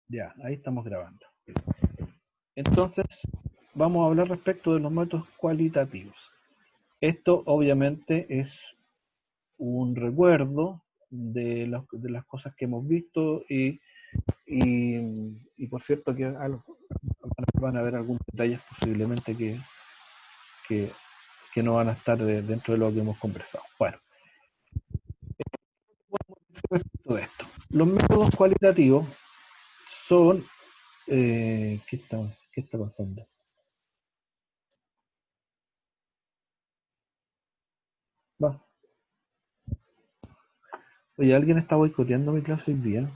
Ya, ahí estamos grabando. Entonces, vamos a hablar respecto de los métodos cualitativos. Esto obviamente es un recuerdo de las cosas que hemos visto y por cierto que van a haber algunos detalles posiblemente que, que no van a estar dentro de lo que hemos conversado. Bueno, respecto de esto, los métodos cualitativos son... ¿qué está pasando? Va. Oye, ¿alguien está boicoteando mi clase hoy día?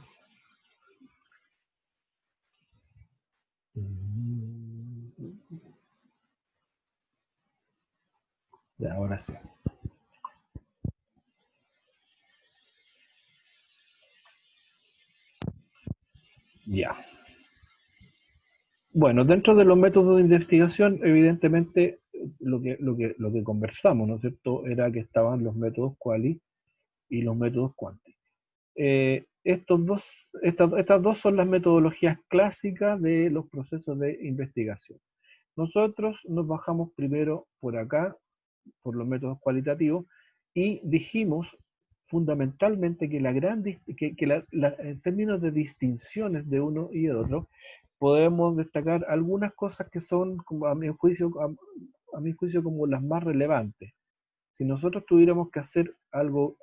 Ya, ahora sí. Ya. Bueno, dentro de los métodos de investigación, evidentemente, lo que conversamos, ¿no es cierto?, era que estaban los métodos quali y los métodos quanti. Estas dos son las metodologías clásicas de los procesos de investigación. Nosotros nos bajamos primero por acá, por los métodos cualitativos, y dijimos fundamentalmente que en términos de distinciones de uno y de otro, podemos destacar algunas cosas que son, como a mi juicio, como las más relevantes. Si nosotros tuviéramos que hacer algo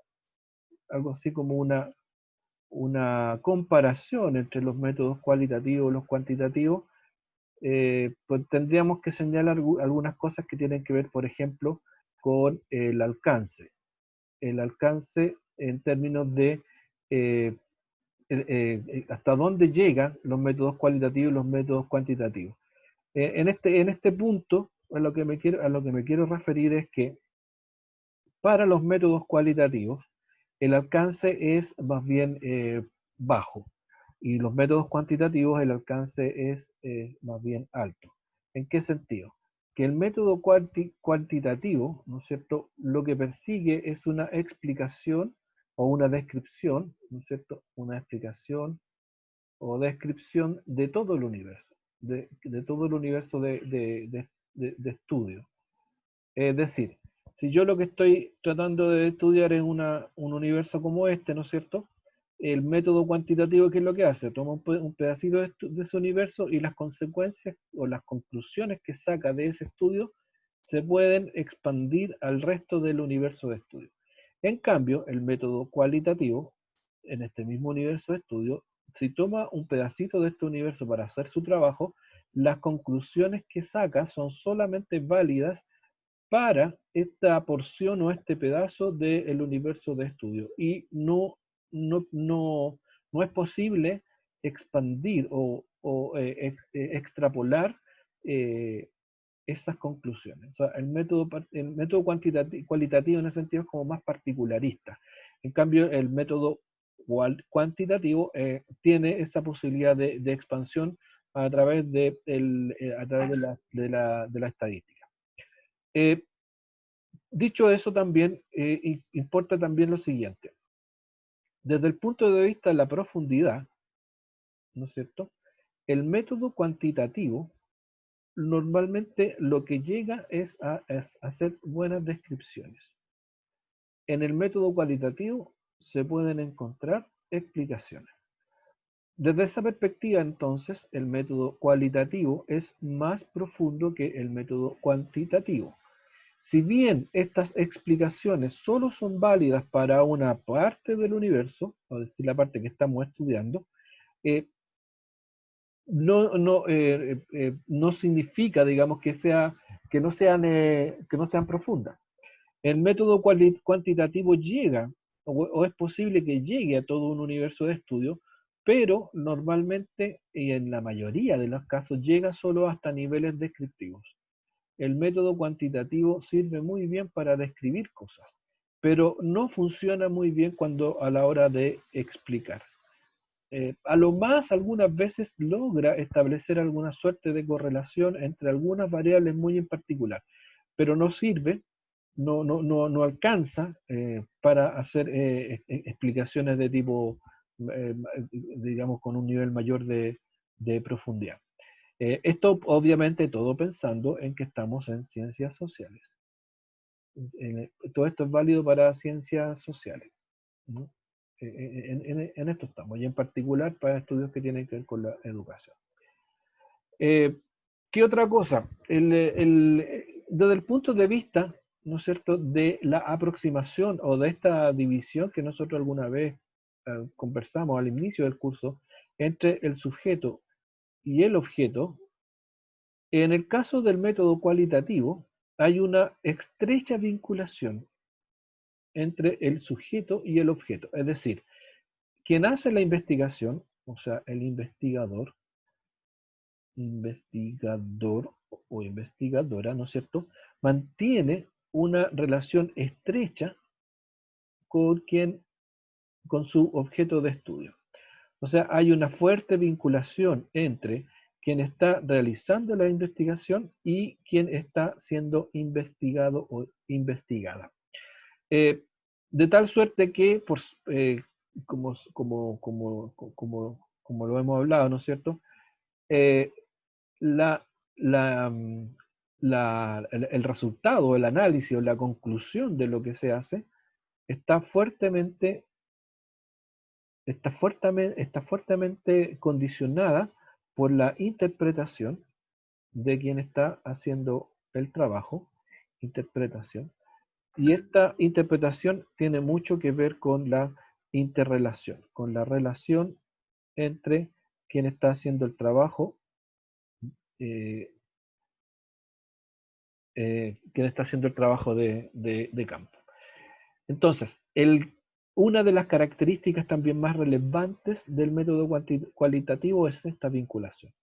así como una comparación entre los métodos cualitativos y los cuantitativos, pues tendríamos que señalar algunas cosas que tienen que ver, por ejemplo, con el alcance. El alcance en términos de hasta dónde llegan los métodos cualitativos y los métodos cuantitativos. En este punto, a lo que me quiero referir es que para los métodos cualitativos, el alcance es más bien bajo, y los métodos cuantitativos, el alcance es más bien alto. ¿En qué sentido? Que el método cuantitativo, ¿no es cierto?, lo que persigue es una explicación o una descripción, ¿no es cierto?, una explicación o descripción de todo el universo, de todo el universo de estudio. Es decir, si yo lo que estoy tratando de estudiar es un universo como este, ¿no es cierto?, el método cuantitativo, ¿qué es lo que hace? Toma un pedacito de ese universo y las consecuencias o las conclusiones que saca de ese estudio se pueden expandir al resto del universo de estudio. En cambio, el método cualitativo, en este mismo universo de estudio, si toma un pedacito de este universo para hacer su trabajo, las conclusiones que saca son solamente válidas para esta porción o este pedazo del universo de estudio. Y no es posible expandir extrapolar eh, esas conclusiones. O sea, el método cualitativo en ese sentido es como más particularista. En cambio, el método cuantitativo tiene esa posibilidad de expansión a través de la estadística. Eh, Dicho eso, también importa también lo siguiente. Desde el punto de vista de la profundidad, ¿no es cierto?, el método cuantitativo normalmente lo que llega es a hacer buenas descripciones. En el método cualitativo se pueden encontrar explicaciones. Desde esa perspectiva, entonces, el método cualitativo es más profundo que el método cuantitativo. Si bien estas explicaciones solo son válidas para una parte del universo, es decir, la parte que estamos estudiando, no significa, digamos, que no sean profundas. El método cuantitativo llega, o es posible que llegue a todo un universo de estudio, pero normalmente, y en la mayoría de los casos, llega solo hasta niveles descriptivos. El método cuantitativo sirve muy bien para describir cosas, pero no funciona muy bien a la hora de explicar. A lo más, algunas veces logra establecer alguna suerte de correlación entre algunas variables muy en particular, pero no sirve, no alcanza para hacer explicaciones digamos, con un nivel mayor de profundidad. Esto obviamente todo pensando en que estamos en ciencias sociales. Todo esto es válido para ciencias sociales, ¿no? En esto estamos, y en particular para estudios que tienen que ver con la educación. ¿Qué otra cosa? Desde el punto de vista, ¿no es cierto?, de la aproximación o de esta división que nosotros alguna vez conversamos al inicio del curso entre el sujeto y el objeto, en el caso del método cualitativo hay una estrecha vinculación entre el sujeto y el objeto. Es decir, quien hace la investigación, o sea, el investigador o investigadora, ¿no es cierto?, mantiene una relación estrecha con con su objeto de estudio. O sea, hay una fuerte vinculación entre quien está realizando la investigación y quien está siendo investigado o investigada. De tal suerte que, como lo hemos hablado, ¿no es cierto?, eh, la, la, mm, el resultado, el análisis o la conclusión de lo que se hace está fuertemente condicionada por la interpretación de quien está haciendo el trabajo, interpretación, y esta interpretación tiene mucho que ver con la interrelación, con la relación entre quien está haciendo el trabajo, eh, quien está haciendo el trabajo de campo. Entonces, una de las características también más relevantes del método cualitativo es esta vinculación.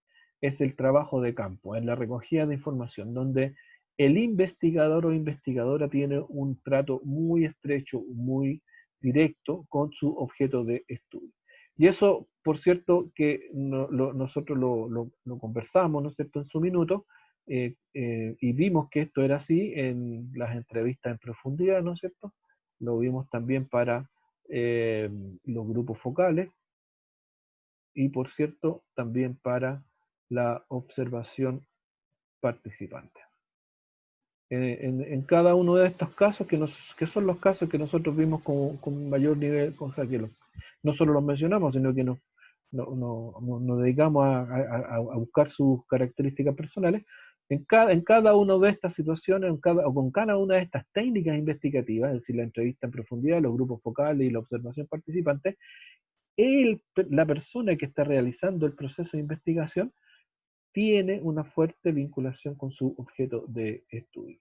Es el trabajo de campo, en la recogida de información, donde el investigador o investigadora tiene un trato muy estrecho, muy directo con su objeto de estudio. Y eso, por cierto, que nosotros lo conversamos, ¿no es cierto?, en su minuto, y vimos que esto era así en las entrevistas en profundidad, ¿no es cierto? Lo vimos también para los grupos focales y, por cierto, también para la observación participante. En cada uno de estos casos, que son los casos que nosotros vimos con mayor nivel, o sea, que no solo los mencionamos, sino que nos dedicamos a buscar sus características personales, en cada una de estas situaciones, o con cada una de estas técnicas investigativas, es decir, la entrevista en profundidad, los grupos focales y la observación participante, la persona que está realizando el proceso de investigación tiene una fuerte vinculación con su objeto de estudio.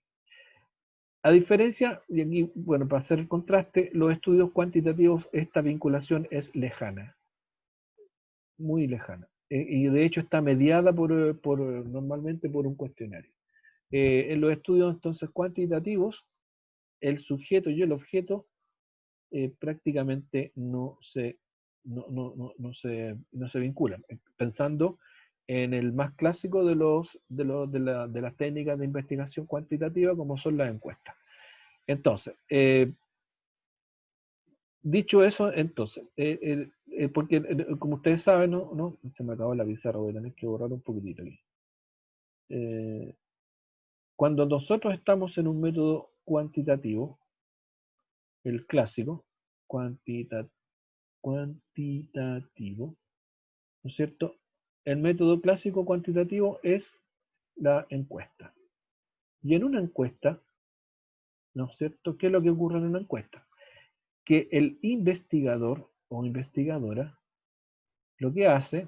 A diferencia, y aquí, bueno, para hacer el contraste, los estudios cuantitativos, esta vinculación es lejana, muy lejana. Y de hecho está mediada normalmente por un cuestionario. En los estudios entonces cuantitativos, el sujeto y el objeto prácticamente no se vinculan. Pensando en el más clásico de las técnicas de investigación cuantitativa, como son las encuestas. Entonces, dicho eso, entonces, porque como ustedes saben, no, se me acabó la pizarra, voy a tener que borrar un poquitito aquí. Cuando nosotros estamos en un método cuantitativo, el clásico, cuantitativo, ¿no es cierto? El método clásico cuantitativo es la encuesta. Y en una encuesta, ¿no es cierto? ¿Qué es lo que ocurre en una encuesta? Que el investigador o investigadora lo que hace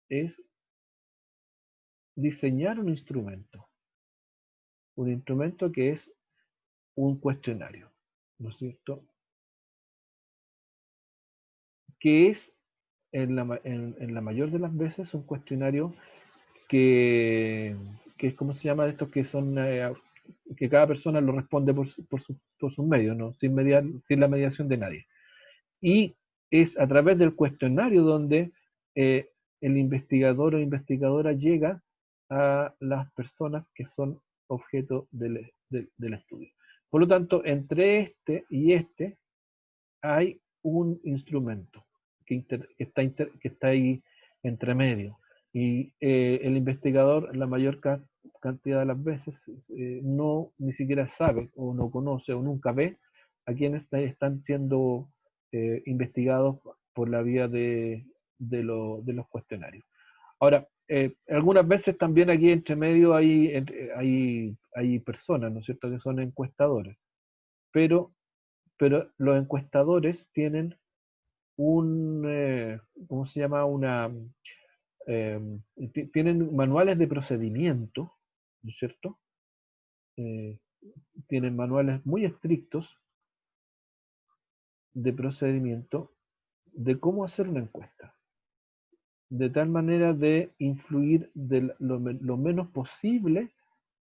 es diseñar un instrumento que es un cuestionario, ¿no es cierto? Que es en la mayor de las veces un cuestionario que es, ¿cómo se llama? Estos que son, que cada persona lo responde por sus medios, ¿no? Sin la mediación de nadie. Y es a través del cuestionario donde el investigador o investigadora llega a las personas que son objeto del estudio. Por lo tanto, entre este y este hay un instrumento que está ahí entre medio. Y el investigador, la mayor cantidad de las veces, no ni siquiera sabe, o no conoce, o nunca ve a quienes están siendo investigados por la vía de los cuestionarios. Ahora, algunas veces también aquí entre medio hay personas, ¿no es cierto?, que son encuestadores, pero los encuestadores tienen ¿cómo se llama? Eh, Tienen manuales de procedimiento, ¿no es cierto? Eh, Tienen manuales muy estrictos de procedimiento de cómo hacer una encuesta, de tal manera de influir lo menos posible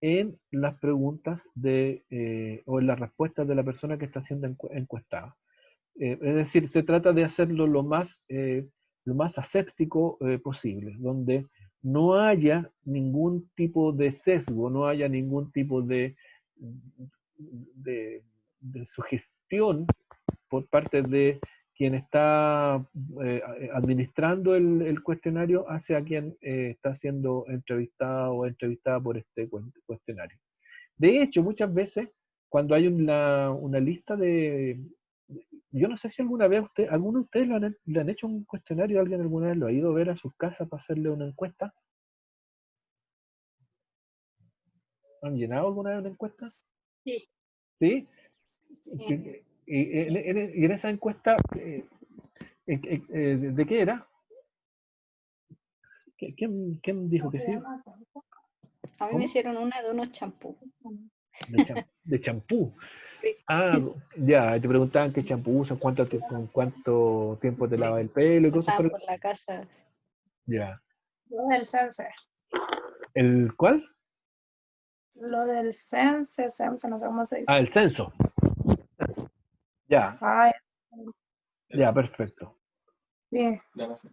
en las preguntas o en las respuestas de la persona que está siendo encuestada. Es decir, se trata de hacerlo lo más aséptico posible, donde no haya ningún tipo de sesgo, no haya ningún tipo de sugestión por parte de quien está administrando el cuestionario hacia quien está siendo entrevistado o entrevistada por este cuestionario. De hecho, muchas veces, cuando hay una lista yo no sé si alguno de ustedes le han hecho un cuestionario, alguien alguna vez lo ha ido a ver a sus casas para hacerle una encuesta. ¿Han llenado alguna vez una encuesta? Sí. ¿Sí? Sí. Y en esa encuesta, ¿de qué era? ¿Quién dijo que sí? A mí me hicieron una de unos champús. De champú. Sí. Ah, ya, te preguntaban qué champú usas, con cuánto tiempo te lavas el pelo y cosas Pasaban por el... por la casa. Ya. Lo del Sense. ¿El cuál? Lo del Sense, no sé cómo se dice. Ah, el censo. Ya, Ay, ya, perfecto. sí,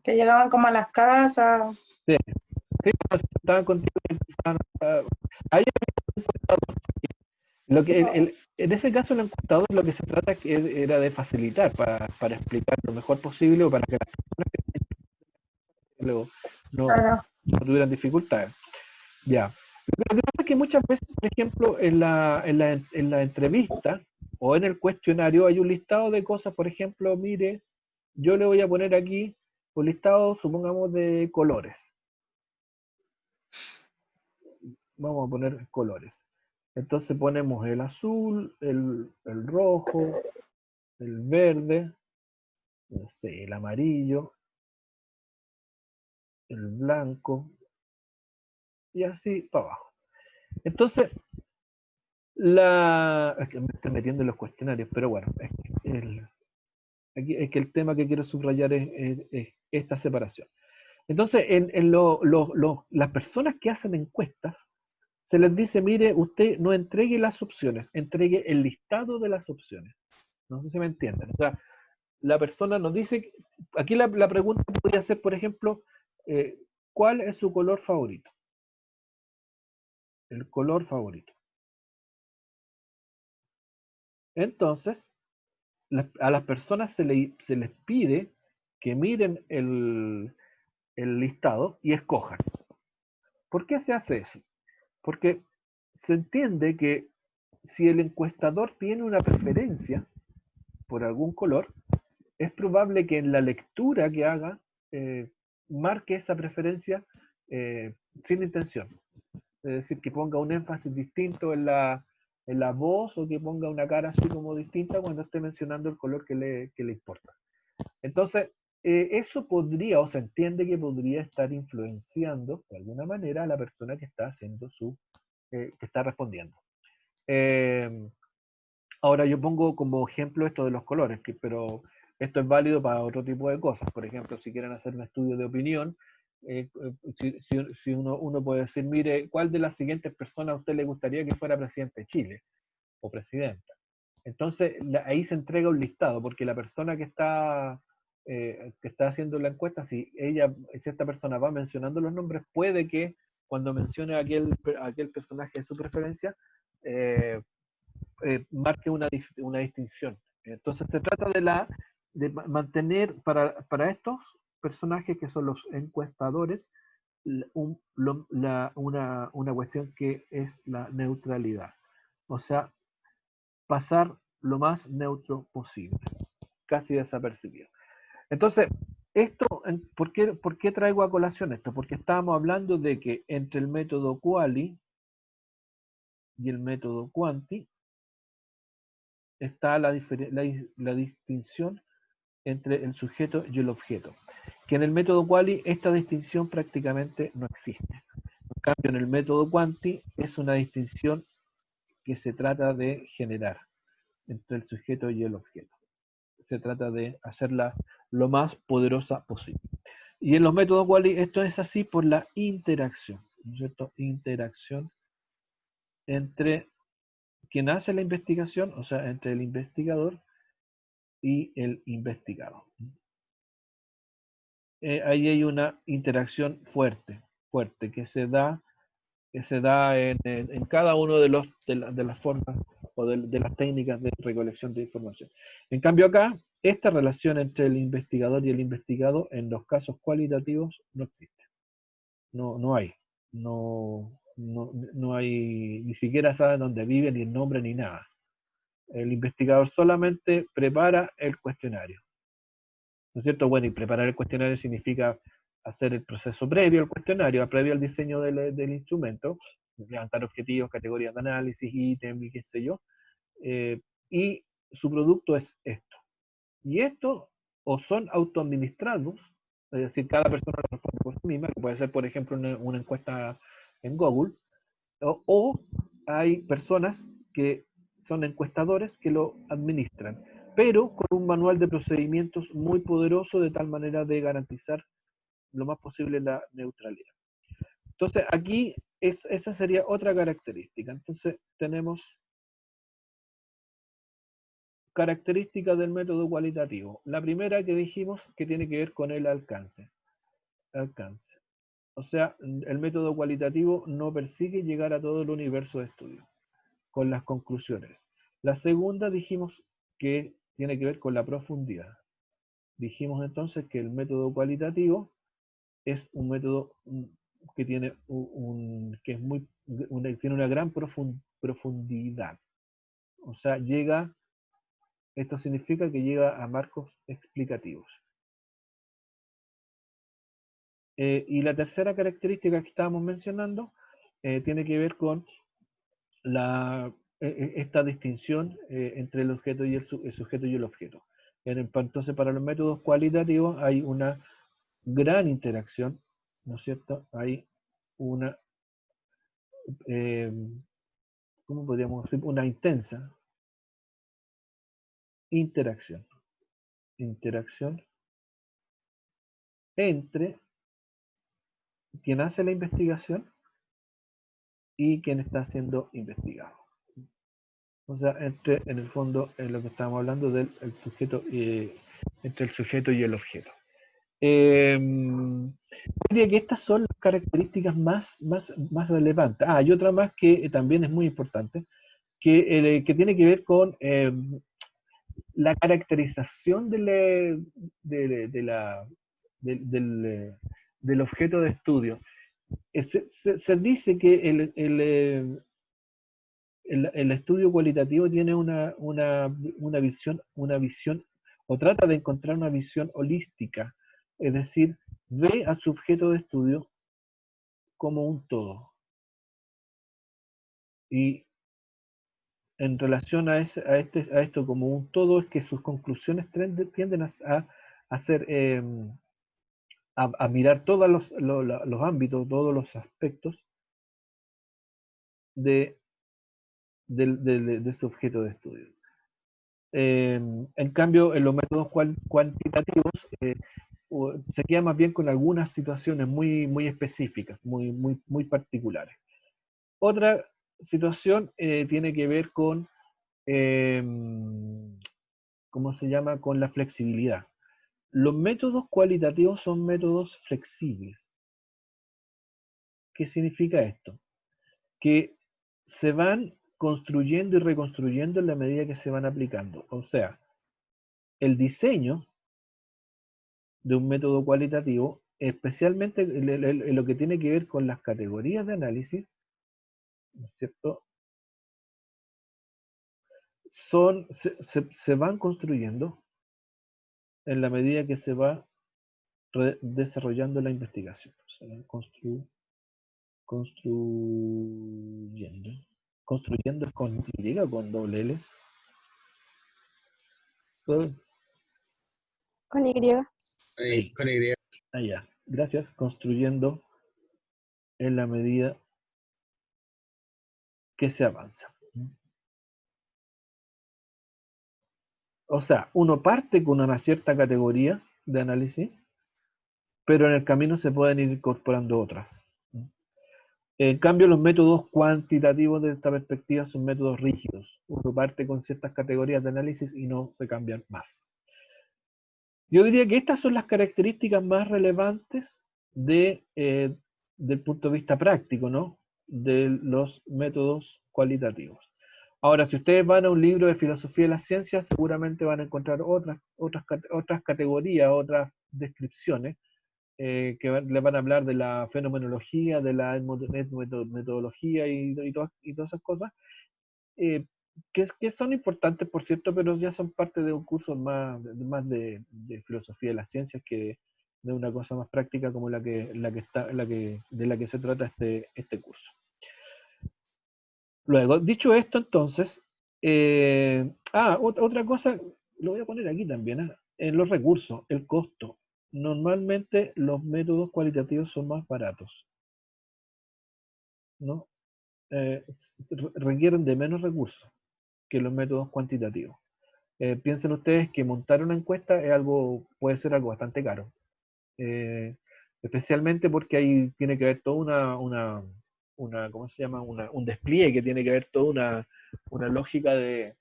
que llegaban como a las casas. Sí, pues, estaban contigo y empezaban ahí había un encuestador. En ese caso, el encuestador lo que se trata era de facilitar para explicar lo mejor posible o para que las personas que no Claro. tuvieran dificultades. Ya. Lo que pasa es que muchas veces, por ejemplo, en la entrevista o en el cuestionario hay un listado de cosas, por ejemplo, mire, yo le voy a poner aquí un listado, supongamos, de colores. Vamos a poner colores. Entonces ponemos el azul, el rojo, el verde, no sé, el amarillo, el blanco, y así para abajo. Entonces, es que me estoy metiendo en los cuestionarios, pero bueno, es que el tema que quiero subrayar es esta separación. Entonces, las personas que hacen encuestas, se les dice, mire, usted no entregue las opciones, entregue el listado de las opciones. No sé si me entienden. O sea, la persona nos dice, aquí la pregunta podría ser, por ejemplo, ¿cuál es su color favorito? El color favorito. Entonces, a las personas se les pide que miren el listado y escojan. ¿Por qué se hace eso? Porque se entiende que si el encuestador tiene una preferencia por algún color, es probable que en la lectura que haga marque esa preferencia sin intención. Es decir, que ponga un énfasis distinto en la voz o que ponga una cara así como distinta cuando esté mencionando el color que le importa. Entonces, eso podría, o se entiende que podría estar influenciando de alguna manera a la persona que está haciendo que está respondiendo. Ahora yo pongo como ejemplo esto de los colores, pero esto es válido para otro tipo de cosas. Por ejemplo, si quieren hacer un estudio de opinión, si uno puede decir, mire, ¿cuál de las siguientes personas a usted le gustaría que fuera presidente de Chile o presidenta? Entonces, ahí se entrega un listado, porque la persona que está haciendo la encuesta, si esta persona va mencionando los nombres, puede que cuando mencione aquel personaje de su preferencia, marque una distinción. Entonces, se trata mantener para estos personajes que son los encuestadores una cuestión que es la neutralidad. O sea, pasar lo más neutro posible, casi desapercibido. Entonces, ¿por qué traigo a colación esto? Porque estábamos hablando de que entre el método quali y el método quanti está la distinción entre el sujeto y el objeto. Que en el método quali esta distinción prácticamente no existe. En cambio, en el método quanti es una distinción que se trata de generar entre el sujeto y el objeto. Se trata de hacerla lo más poderosa posible. Y en los métodos quali esto es así por la interacción, ¿no es cierto? Interacción entre quien hace la investigación, o sea, entre el investigador y el investigado. Ahí hay una interacción fuerte que se da en cada uno de las formas o de las técnicas de recolección de información. En cambio acá, esta relación entre el investigador y el investigado en los casos cualitativos no existe. No hay. No hay, ni siquiera saben dónde vive, ni el nombre, ni nada. El investigador solamente prepara el cuestionario. ¿No es cierto? Bueno, y preparar el cuestionario significa hacer el proceso previo al cuestionario, previo al diseño del instrumento, levantar objetivos, categorías de análisis, ítem y qué sé yo, y su producto es esto. Y esto o son autoadministrados, es decir, cada persona lo responde por sí misma, que puede ser, por ejemplo, una encuesta en Google, o hay personas que son encuestadores que lo administran, pero con un manual de procedimientos muy poderoso de tal manera de garantizar lo más posible la neutralidad. Entonces, aquí esa sería otra característica. Entonces, tenemos características del método cualitativo. La primera que dijimos que tiene que ver con el alcance. O sea, el método cualitativo no persigue llegar a todo el universo de estudio con las conclusiones. La segunda dijimos que tiene que ver con la profundidad. Dijimos entonces que el método cualitativo es un método que tiene tiene una gran profundidad. O sea, esto significa que llega a marcos explicativos. Y la tercera característica que estábamos mencionando tiene que ver con esta distinción entre el objeto y el sujeto y el objeto. Entonces, para los métodos cualitativos hay una gran interacción, ¿no es cierto? Hay una, ¿cómo podríamos decir? Una intensa interacción entre quien hace la investigación y quien está siendo investigado. O sea, en el fondo, en lo que estamos hablando del sujeto, entre el sujeto y el objeto. Diría que estas son las características más relevantes. Hay otra más que también es muy importante, que tiene que ver con la caracterización del objeto de estudio. Se dice que el estudio cualitativo tiene una visión, o trata de encontrar una visión holística, es decir, ve a su objeto de estudio como un todo. Y en relación a esto como un todo, es que sus conclusiones tienden a mirar todos los ámbitos, todos los aspectos de su objeto de estudio. En cambio, en los métodos cuantitativos se queda más bien con algunas situaciones muy específicas, muy particulares. Otra situación tiene que ver con, ¿cómo se llama? Con la flexibilidad. Los métodos cualitativos son métodos flexibles. ¿Qué significa esto? Que se van construyendo y reconstruyendo en la medida que se van aplicando. O sea, el diseño de un método cualitativo, especialmente en lo que tiene que ver con las categorías de análisis, ¿no es cierto? Se van construyendo en la medida que se va desarrollando la investigación. Se van construyendo. Construyendo es con Y o con doble L. Con Y. Con Y. Allá. Gracias. Construyendo en la medida que se avanza. O sea, uno parte con una cierta categoría de análisis, pero en el camino se pueden ir incorporando otras. En cambio, los métodos cuantitativos de esta perspectiva son métodos rígidos. Uno parte con ciertas categorías de análisis y no se cambian más. Yo diría que estas son las características más relevantes del punto de vista práctico, ¿no? De los métodos cualitativos. Ahora, si ustedes van a un libro de filosofía de las ciencias, seguramente van a encontrar otras categorías, otras descripciones, que les van a hablar de la fenomenología, de la metodología y todas esas cosas, que son importantes, por cierto, pero ya son parte de un curso más de filosofía de las ciencias que de una cosa más práctica como de la que se trata este curso. Luego, dicho esto, entonces, otra cosa, lo voy a poner aquí también, en los recursos, el costo. Normalmente los métodos cualitativos son más baratos, ¿no? Requieren de menos recursos que los métodos cuantitativos. Piensen ustedes que montar una encuesta puede ser algo bastante caro, especialmente porque ahí tiene que haber toda ¿cómo se llama? Un despliegue, tiene que haber toda una lógica de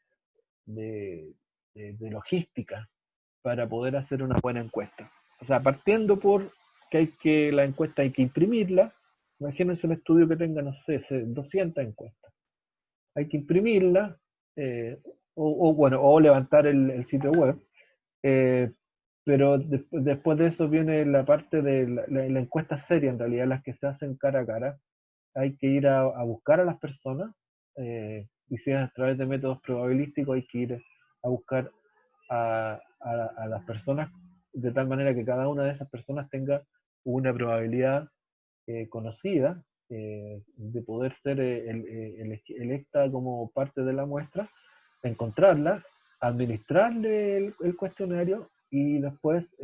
logística para poder hacer una buena encuesta. O sea, partiendo por que la encuesta hay que imprimirla. Imagínense un estudio que tenga, no sé, 200 encuestas. Hay que imprimirla, o levantar el sitio web. Pero después de eso viene la parte de la encuesta seria, en realidad, las que se hacen cara a cara. Hay que ir a buscar a las personas, y si es a través de métodos probabilísticos, hay que ir a buscar a las personas de tal manera que cada una de esas personas tenga una probabilidad conocida de poder ser electa como parte de la muestra, encontrarla, administrarle el cuestionario y después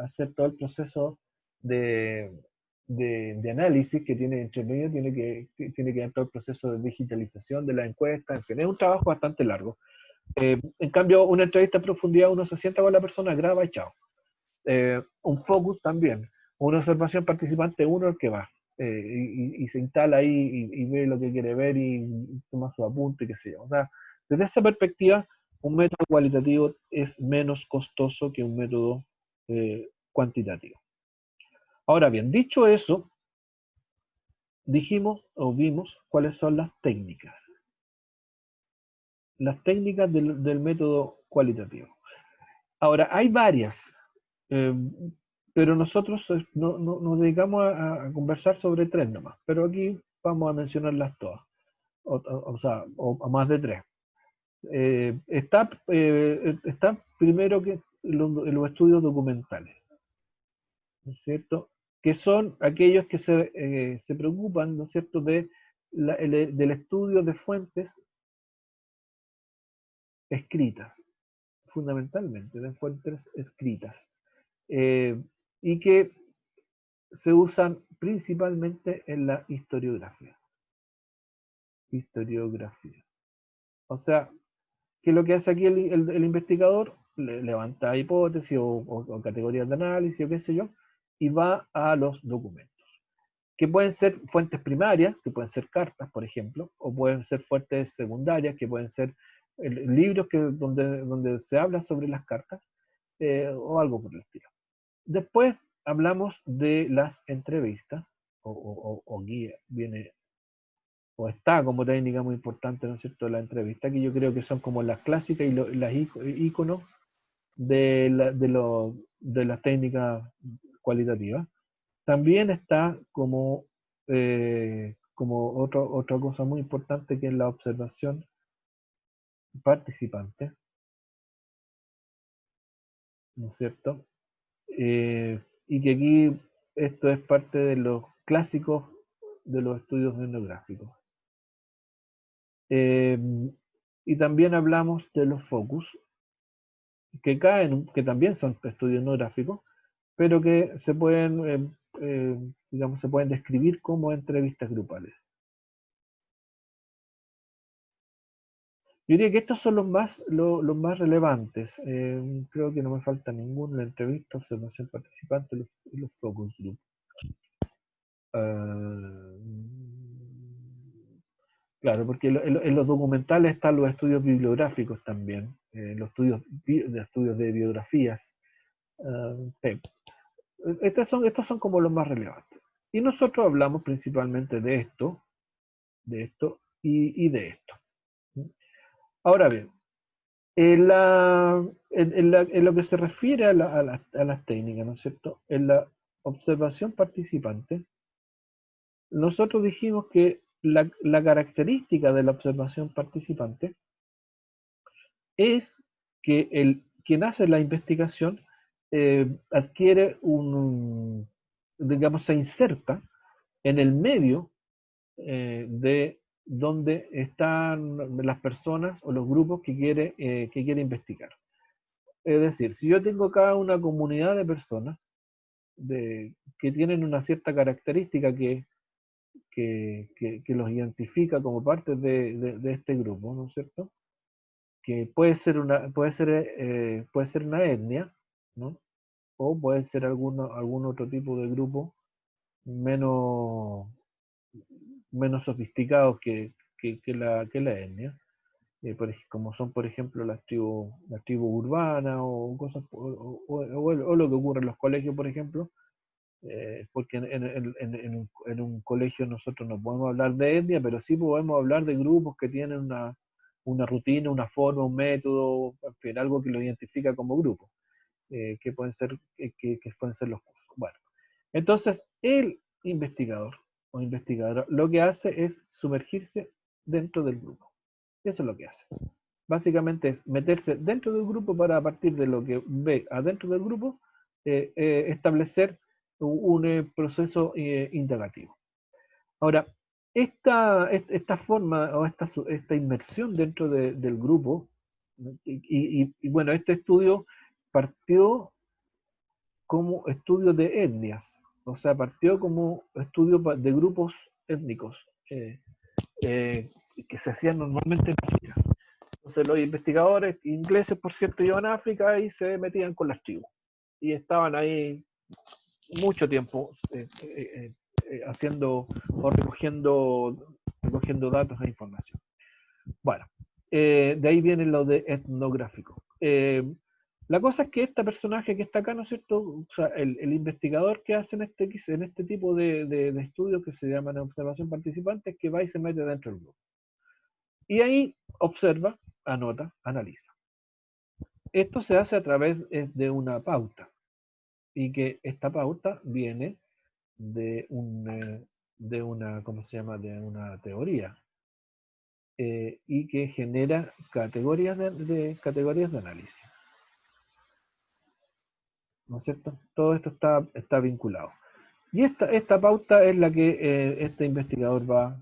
hacer todo el proceso de análisis que tiene entre medio, tiene que haber todo el proceso de digitalización de la encuesta, en fin, es un trabajo bastante largo. En cambio, una entrevista a profundidad, uno se sienta con la persona, graba y chao. Un focus también, una observación participante, uno el que va, y se instala ahí y ve lo que quiere ver y toma su apunte, qué sé yo. O sea, desde esa perspectiva, un método cualitativo es menos costoso que un método cuantitativo. Ahora bien, dicho eso, dijimos o vimos cuáles son las técnicas. Las técnicas del método cualitativo. Ahora, hay varias, pero nosotros nos dedicamos a conversar sobre 3 nomás, pero aquí vamos a mencionarlas todas, o más de 3. Está primero que los estudios documentales, ¿no es cierto? Que son aquellos que se preocupan, ¿no es cierto?, del estudio de fuentes escritas, fundamentalmente, de fuentes escritas, y que se usan principalmente en la historiografía. O sea, ¿qué es lo que hace aquí el investigador? Levanta hipótesis o categorías de análisis o qué sé yo, y va a los documentos, que pueden ser fuentes primarias, que pueden ser cartas, por ejemplo, o pueden ser fuentes secundarias, que pueden ser libros donde se habla sobre las cartas, o algo por el estilo. Después hablamos de las entrevistas, o guía, viene, o está como técnica muy importante, ¿no es cierto?, la entrevista, que yo creo que son como las clásicas y las íconos de las técnicas cualitativas. También está como otra cosa muy importante, que es la observación participante, ¿no es cierto? Y que aquí esto es parte de los clásicos de los estudios etnográficos. Y también hablamos de los focus, que que también son estudios etnográficos, pero que se pueden, digamos, se pueden describir como entrevistas grupales. Yo diría que estos son los más relevantes. Creo que no me falta ninguno: la entrevista, observación participante y los focus group. Claro, porque en los documentales están los estudios bibliográficos también, los estudios de biografías. Sí. Estos son como los más relevantes. Y nosotros hablamos principalmente de esto y de esto. Ahora bien, en lo que se refiere a las técnicas, ¿no es cierto? En la observación participante, nosotros dijimos que la característica de la observación participante es que quien hace la investigación adquiere digamos, se inserta en el medio de donde están las personas o los grupos que quiere investigar. Es decir, si yo tengo acá una comunidad de personas que tienen una cierta característica que los identifica como parte de este grupo, ¿no es cierto? Que puede ser una etnia, ¿no? O puede ser algún otro tipo de grupo menos sofisticados que la etnia, como son, por ejemplo, las tribus urbanas, o cosas, o lo que ocurre en los colegios, por ejemplo, porque en un colegio nosotros no podemos hablar de etnia, pero sí podemos hablar de grupos que tienen una rutina, una forma, un método, en fin, algo que lo identifica como grupo, que pueden ser los cursos. Bueno, entonces el investigador o investigadora lo que hace es sumergirse dentro del grupo. Eso es lo que hace. Básicamente es meterse dentro del grupo para, a partir de lo que ve adentro del grupo, establecer un proceso indagativo. Ahora, esta forma o esta inmersión dentro del grupo, y bueno, este estudio partió como estudio de etnias, o sea, partió como estudio de grupos étnicos que se hacían normalmente en África. Entonces los investigadores ingleses, por cierto, iban a África y se metían con las tribus. Y estaban ahí mucho tiempo haciendo o recogiendo datos e información. Bueno, de ahí viene lo de etnográfico. La cosa es que este personaje que está acá, ¿no es cierto? O sea, el investigador que hace en este tipo de estudios que se llaman observación participante, es que va y se mete dentro del grupo. Y ahí observa, anota, analiza. Esto se hace a través de una pauta, y que esta pauta viene de una, ¿cómo se llama?, de una teoría, y que genera categorías de análisis. ¿No es cierto? Todo esto está vinculado. Y esta pauta es la que este investigador va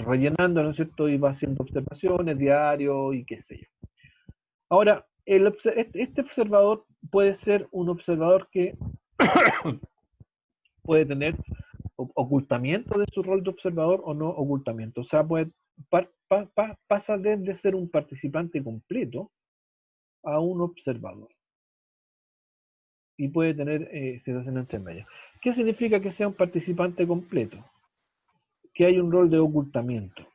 rellenando, ¿no es cierto? Y va haciendo observaciones, diarios y qué sé yo. Ahora, este observador puede ser un observador que puede tener ocultamiento de su rol de observador o no ocultamiento. O sea, pasa de ser un participante completo a un observador. Y puede tener situaciones intermedias. ¿Qué significa que sea un participante completo? Que hay un rol de ocultamiento.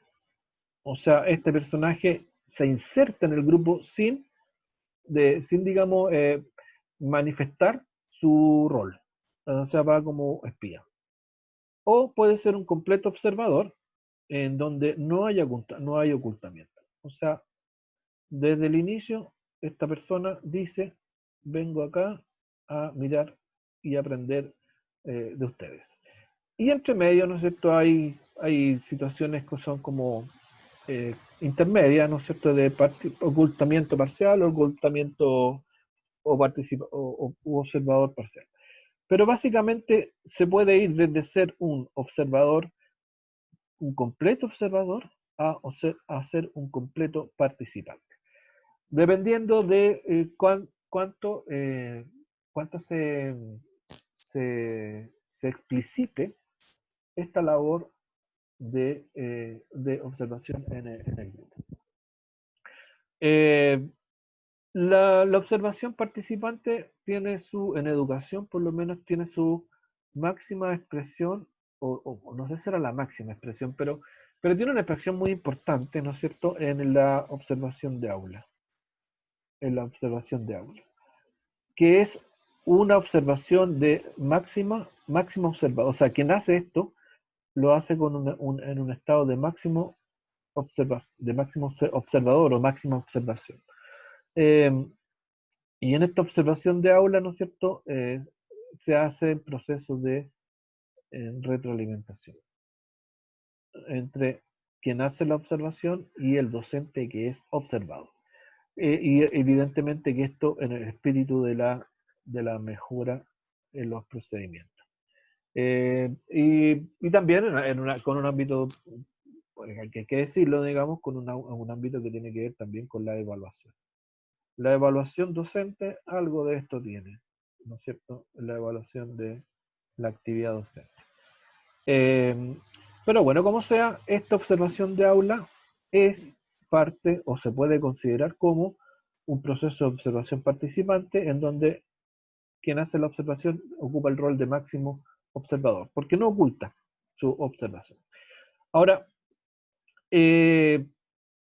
O sea, este personaje se inserta en el grupo sin digamos, manifestar su rol. O sea, va como espía. O puede ser un completo observador, en donde no hay ocultamiento. O sea, desde el inicio, esta persona dice, vengo acá a mirar y aprender de ustedes. Y entre medio, ¿no es cierto?, hay situaciones que son como intermedias, ¿no es cierto?, de ocultamiento parcial o ocultamiento o observador parcial. Pero básicamente se puede ir desde ser un observador, un completo observador, a ser un completo participante. Dependiendo de cuánto se explicite esta labor de observación en el grupo. La observación participante tiene en educación por lo menos tiene su máxima expresión, o no sé si será la máxima expresión, pero tiene una expresión muy importante, ¿no es cierto?, en la observación de aula. En la observación de aula. Que es una observación de máxima observador. O sea, quien hace esto, lo hace en un estado de máximo observador o máxima observación. Y en esta observación de aula, ¿no es cierto?, se hace el proceso de retroalimentación entre quien hace la observación y el docente que es observado. Y evidentemente que esto en el espíritu de la mejora en los procedimientos. Y también con un ámbito, que hay que decirlo, digamos, con un ámbito que tiene que ver también con la evaluación. La evaluación docente algo de esto tiene, ¿no es cierto?, la evaluación de la actividad docente. Pero bueno, como sea, esta observación de aula es parte o se puede considerar como un proceso de observación participante en donde quien hace la observación ocupa el rol de máximo observador, porque no oculta su observación. Ahora,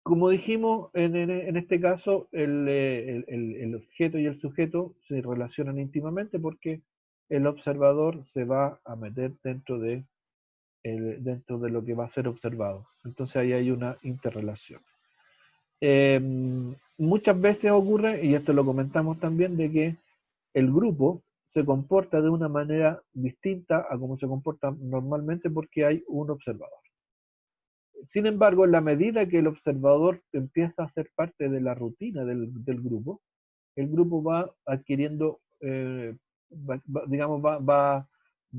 como dijimos, en este caso, el objeto y el sujeto se relacionan íntimamente porque el observador se va a meter dentro de lo que va a ser observado. Entonces ahí hay una interrelación. Muchas veces ocurre, y esto lo comentamos también, de que el grupo se comporta de una manera distinta a como se comporta normalmente porque hay un observador. Sin embargo, en la medida que el observador empieza a ser parte de la rutina del grupo, el grupo va adquiriendo, va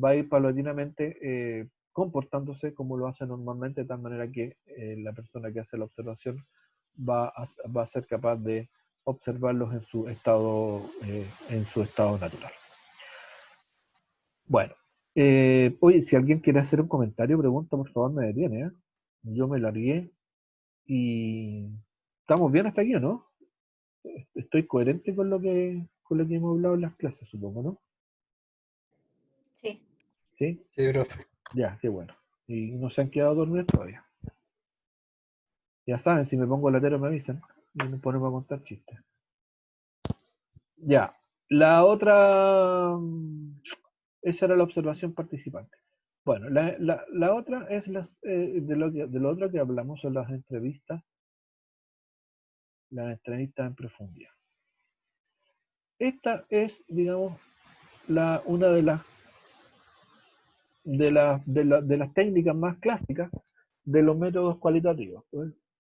a ir paulatinamente comportándose como lo hace normalmente, de tal manera que la persona que hace la observación va a ser capaz de observarlos en su estado natural. Bueno, oye, si alguien quiere hacer un comentario, pregunta, por favor, me detiene, ¿eh? Yo me largué y estamos bien hasta aquí, ¿o no? Estoy coherente con lo que hemos hablado en las clases, supongo, ¿no? Sí. ¿Sí? Sí, profe. Ya, qué bueno. Y no se han quedado dormidos todavía. Ya saben, si me pongo latero me avisan y nos ponemos a contar chistes. Ya, la otra, esa era la observación participante. Bueno, la otra es de lo otro que hablamos son las entrevistas en profundidad. Esta es, digamos, una de las técnicas más clásicas de los métodos cualitativos.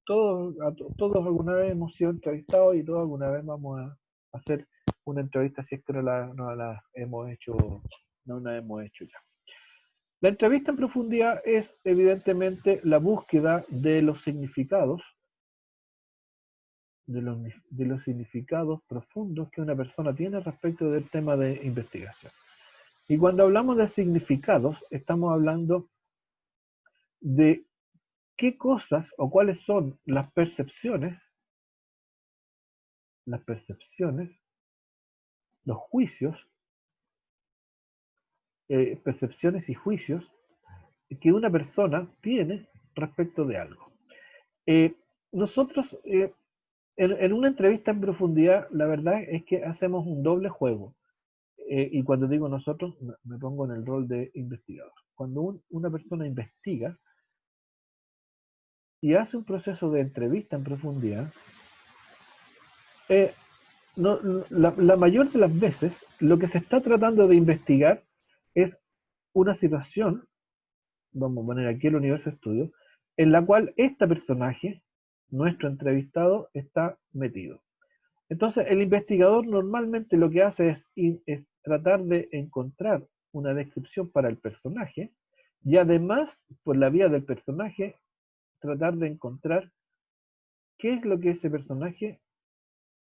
Todos alguna vez hemos sido entrevistados y todos alguna vez vamos a hacer una entrevista si es que no la hemos hecho ya. La entrevista en profundidad es evidentemente la búsqueda de los significados, de los significados profundos que una persona tiene respecto del tema de investigación. Y cuando hablamos de significados, estamos hablando de qué cosas o cuáles son las percepciones, los juicios, percepciones y juicios que una persona tiene respecto de algo. Nosotros, en una entrevista en profundidad, la verdad es que hacemos un doble juego. Y cuando digo nosotros, me pongo en el rol de investigador. Cuando una persona investiga, y hace un proceso de entrevista en profundidad, la mayor de las veces lo que se está tratando de investigar es una situación, vamos a poner aquí el universo estudio, en la cual este personaje, nuestro entrevistado, está metido. Entonces, el investigador normalmente lo que hace es tratar de encontrar una descripción para el personaje y además, por la vía del personaje, tratar de encontrar qué es lo que ese personaje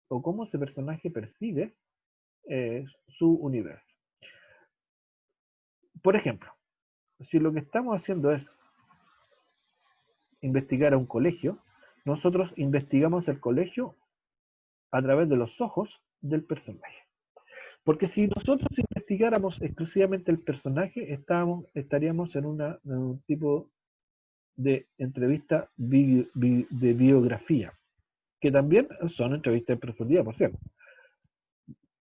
o cómo ese personaje percibe su universo. Por ejemplo, si lo que estamos haciendo es investigar a un colegio, nosotros investigamos el colegio a través de los ojos del personaje. Porque si nosotros investigáramos exclusivamente el personaje, estaríamos en un tipo de entrevista de biografía, que también son entrevistas de profundidad, por cierto.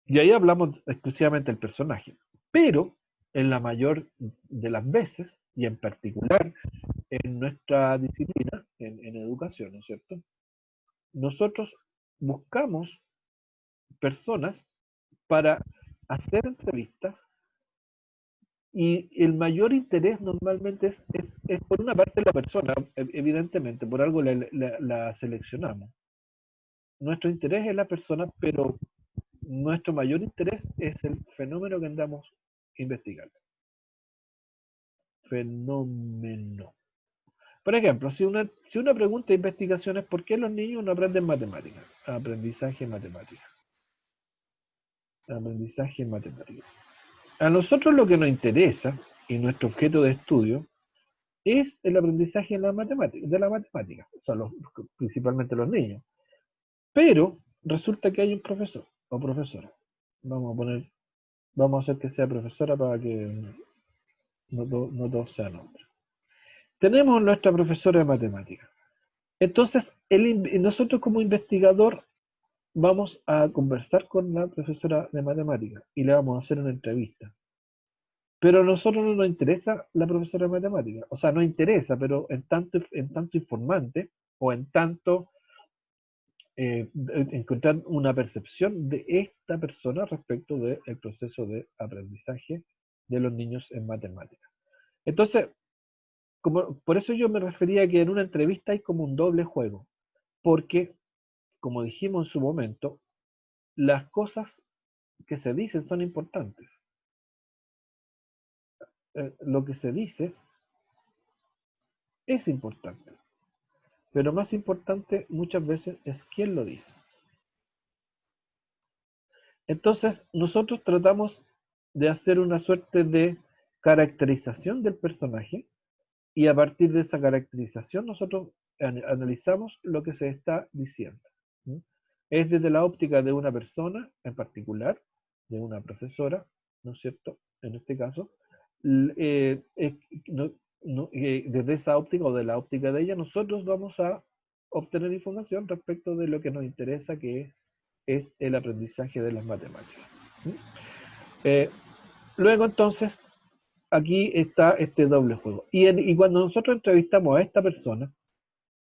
Y ahí hablamos exclusivamente del personaje. Pero en la mayor de las veces, y en particular en nuestra disciplina, en educación, ¿no es cierto? Nosotros buscamos personas para hacer entrevistas y el mayor interés normalmente es por una parte la persona, evidentemente, por algo la seleccionamos. Nuestro interés es la persona, pero nuestro mayor interés es el fenómeno que andamos investigando. Fenómeno. Por ejemplo, si una pregunta de investigación es ¿por qué los niños no aprenden matemáticas? Aprendizaje en matemáticas. Aprendizaje en matemáticas. A nosotros lo que nos interesa y nuestro objeto de estudio es el aprendizaje en la matemática, o sea, principalmente los niños. Pero resulta que hay un profesor o profesora. Vamos a hacer que sea profesora para que no todos sean hombres. Tenemos nuestra profesora de matemáticas. Entonces, nosotros como investigador vamos a conversar con la profesora de matemáticas y le vamos a hacer una entrevista. Pero a nosotros no nos interesa la profesora de matemáticas. O sea, no interesa, pero en tanto informante o en tanto encontrar una percepción de esta persona respecto del proceso de aprendizaje de los niños en matemáticas. Entonces, por eso yo me refería a que en una entrevista hay como un doble juego, porque, como dijimos en su momento, las cosas que se dicen son importantes. Lo que se dice es importante, pero más importante muchas veces es quién lo dice. Entonces, nosotros tratamos de hacer una suerte de caracterización del personaje y a partir de esa caracterización nosotros analizamos lo que se está diciendo. ¿Sí? Es desde la óptica de una persona en particular, de una profesora, ¿no es cierto? En este caso, desde esa óptica o de la óptica de ella, nosotros vamos a obtener información respecto de lo que nos interesa, que es el aprendizaje de las matemáticas. ¿Sí? Luego entonces, aquí está este doble juego. Y cuando nosotros entrevistamos a esta persona,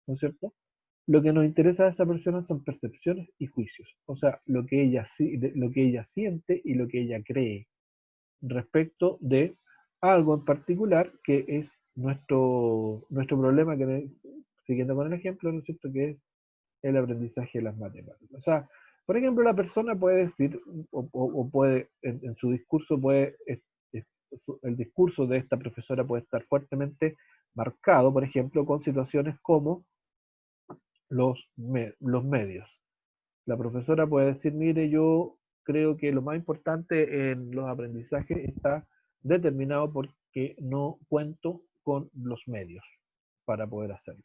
¿no es cierto? Lo que nos interesa de esa persona son percepciones y juicios. O sea, lo que ella siente y lo que ella cree respecto de algo en particular que es nuestro problema, siguiendo con el ejemplo, ¿no es cierto? Que es el aprendizaje de las matemáticas. O sea, por ejemplo, la persona puede decir, o puede, en su discurso el discurso de esta profesora puede estar fuertemente marcado, por ejemplo, con situaciones como los medios. La profesora puede decir, mire, yo creo que lo más importante en los aprendizajes está determinado porque no cuento con los medios para poder hacerlo.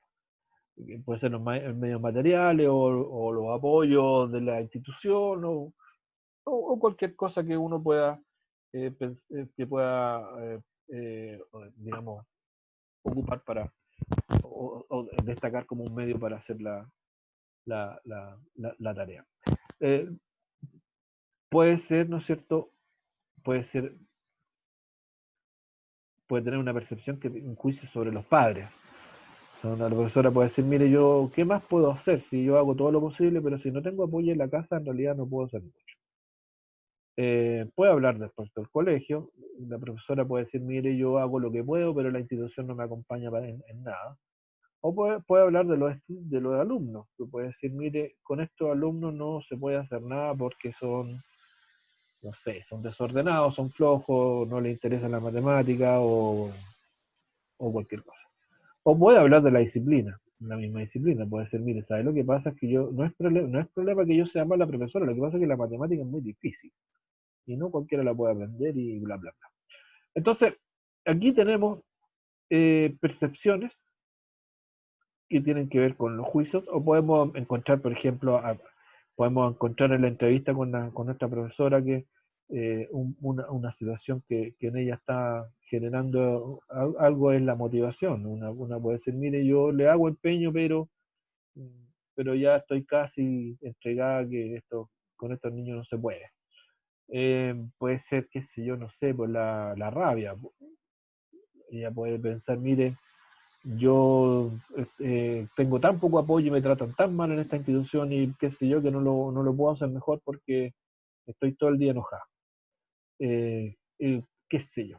Puede ser los medios materiales o los apoyos de la institución o cualquier cosa que uno pueda, digamos, ocupar o destacar como un medio para hacer la tarea. Puede ser, ¿no es cierto? Puede tener una percepción, un juicio sobre los padres. La profesora puede decir, mire, yo, ¿qué más puedo hacer? Si yo hago todo lo posible, pero si no tengo apoyo en la casa, en realidad no puedo hacer mucho. Puede hablar después del colegio, la profesora puede decir, mire, yo hago lo que puedo, pero la institución no me acompaña en nada. O puede hablar de los alumnos, que puede decir, mire, con estos alumnos no se puede hacer nada porque son, no sé, son desordenados, son flojos, no les interesa la matemática o cualquier cosa. O puede hablar de la disciplina, la misma disciplina, puede decir, mire, ¿sabe lo que pasa? Es que yo, no es problema que yo sea mala profesora, lo que pasa es que la matemática es muy difícil y no cualquiera la puede aprender y bla, bla, bla. Entonces, aquí tenemos percepciones que tienen que ver con los juicios, o podemos encontrar, por ejemplo, podemos encontrar en la entrevista con nuestra profesora que una situación que en ella está generando algo es la motivación. Una puede decir, mire, yo le hago empeño, pero ya estoy casi entregada que con estos niños no se puede. Puede ser, qué sé yo, no sé, por la rabia. Ella puede pensar, mire, yo tengo tan poco apoyo y me tratan tan mal en esta institución y qué sé yo, que no lo puedo hacer mejor porque estoy todo el día enojado. Qué sé yo.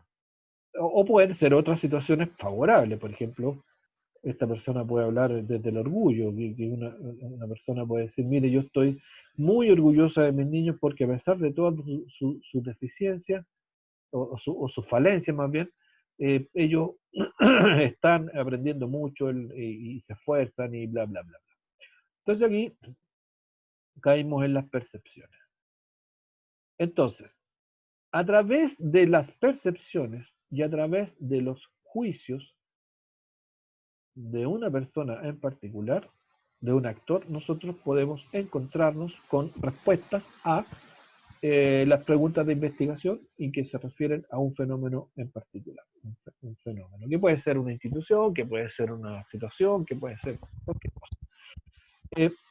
O pueden ser otras situaciones favorables, por ejemplo, esta persona puede hablar desde el orgullo, que una persona puede decir, mire, yo estoy muy orgullosa de mis niños porque a pesar de todas sus deficiencias, o sus falencias más bien, ellos están aprendiendo mucho y se esfuerzan y bla, bla, bla. Entonces aquí caímos en las percepciones. Entonces, a través de las percepciones y a través de los juicios de una persona en particular, de un actor, nosotros podemos encontrarnos con respuestas a las preguntas de investigación y que se refieren a un fenómeno en particular. Un fenómeno que puede ser una institución, que puede ser una situación, que puede ser cualquier cosa.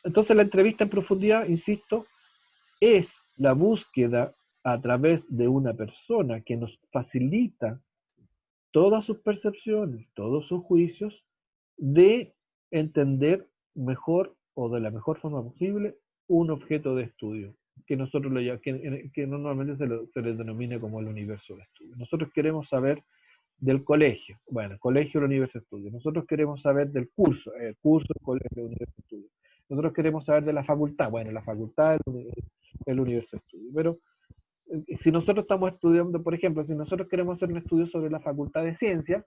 Entonces la entrevista en profundidad, insisto, es la búsqueda a través de una persona que nos facilita todas sus percepciones, todos sus juicios, de entender mejor o de la mejor forma posible un objeto de estudio, que nosotros que normalmente se le denomina como el universo de estudio. Nosotros queremos saber del colegio, bueno, el colegio, el universo de estudio. Nosotros queremos saber del curso, el curso, el colegio, el universo de estudio. Nosotros queremos saber de la facultad, bueno, la facultad, el universo de estudio. Pero si nosotros estamos estudiando, por ejemplo, si nosotros queremos hacer un estudio sobre la facultad de ciencias,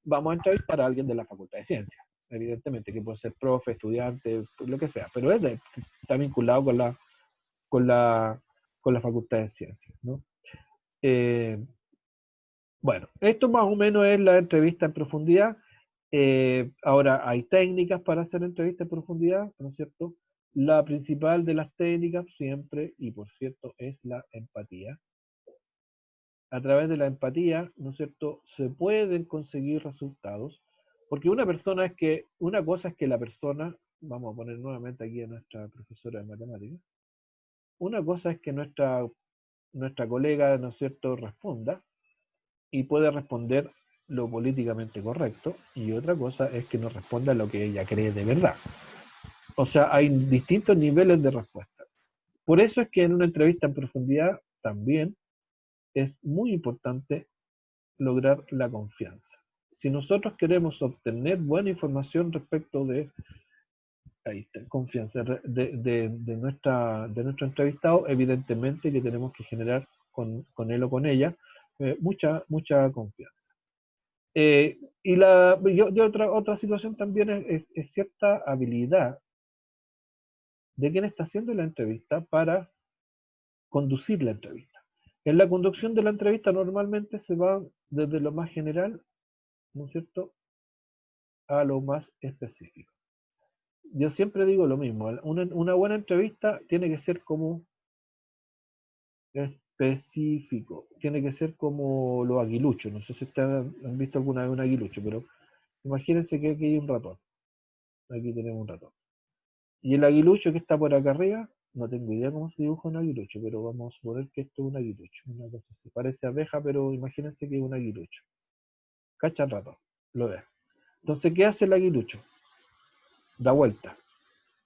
vamos a entrevistar a alguien de la facultad de ciencias, evidentemente, que puede ser profe, estudiante, lo que sea, pero está vinculado con la facultad de ciencias, ¿no? Bueno, esto más o menos es la entrevista en profundidad. Ahora, hay técnicas para hacer entrevista en profundidad, ¿no es cierto? La principal de las técnicas siempre, y por cierto, es la empatía. A través de la empatía, ¿no es cierto?, se pueden conseguir resultados, porque una cosa es que la persona, vamos a poner nuevamente aquí a nuestra profesora de matemáticas, una cosa es que nuestra colega, ¿no es cierto?, responda, y puede responder lo políticamente correcto, y otra cosa es que no responda lo que ella cree de verdad. O sea, hay distintos niveles de respuesta. Por eso es que en una entrevista en profundidad también es muy importante lograr la confianza. Si nosotros queremos obtener buena información respecto de confianza de nuestro entrevistado, evidentemente que tenemos que generar con él o con ella mucha confianza. Y otra situación también es cierta habilidad de quien está haciendo la entrevista para conducir la entrevista. En la conducción de la entrevista normalmente se va desde lo más general, ¿no es cierto?, a lo más específico. Yo siempre digo lo mismo, una buena entrevista tiene que ser como específico, tiene que ser como los aguiluchos. No sé si ustedes han visto alguna vez un aguilucho, pero imagínense que aquí hay un ratón. Aquí tenemos un ratón. Y el aguilucho que está por acá arriba, no tengo idea cómo se dibuja un aguilucho, pero vamos a suponer que esto es un aguilucho. Una cosa así. Parece abeja, pero imagínense que es un aguilucho. Cacha el ratón, lo ves. Entonces, ¿qué hace el aguilucho? Da vuelta.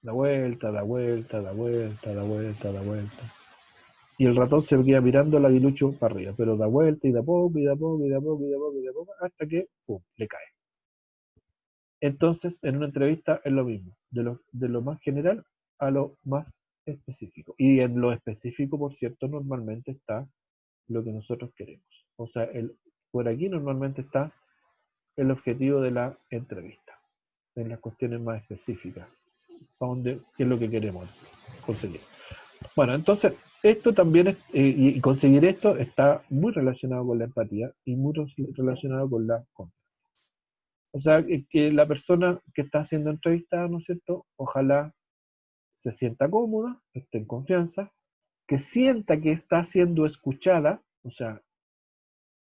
Da vuelta, da vuelta, da vuelta, da vuelta, da vuelta. Y el ratón se queda mirando al aguilucho para arriba, pero da vuelta y da poco, y da poco, y da poco, y da poco, y da poco, hasta que, ¡pum!, le cae. Entonces, en una entrevista es lo mismo, de lo más general a lo más específico. Y en lo específico, por cierto, normalmente está lo que nosotros queremos. O sea, por aquí normalmente está el objetivo de la entrevista, en las cuestiones más específicas, qué es lo que queremos conseguir. Bueno, entonces, esto también es, y conseguir esto está muy relacionado con la empatía y muy relacionado con la confianza. O sea, que la persona que está siendo entrevistada, ¿no es cierto?, ojalá se sienta cómoda, esté en confianza, que sienta que está siendo escuchada, o sea,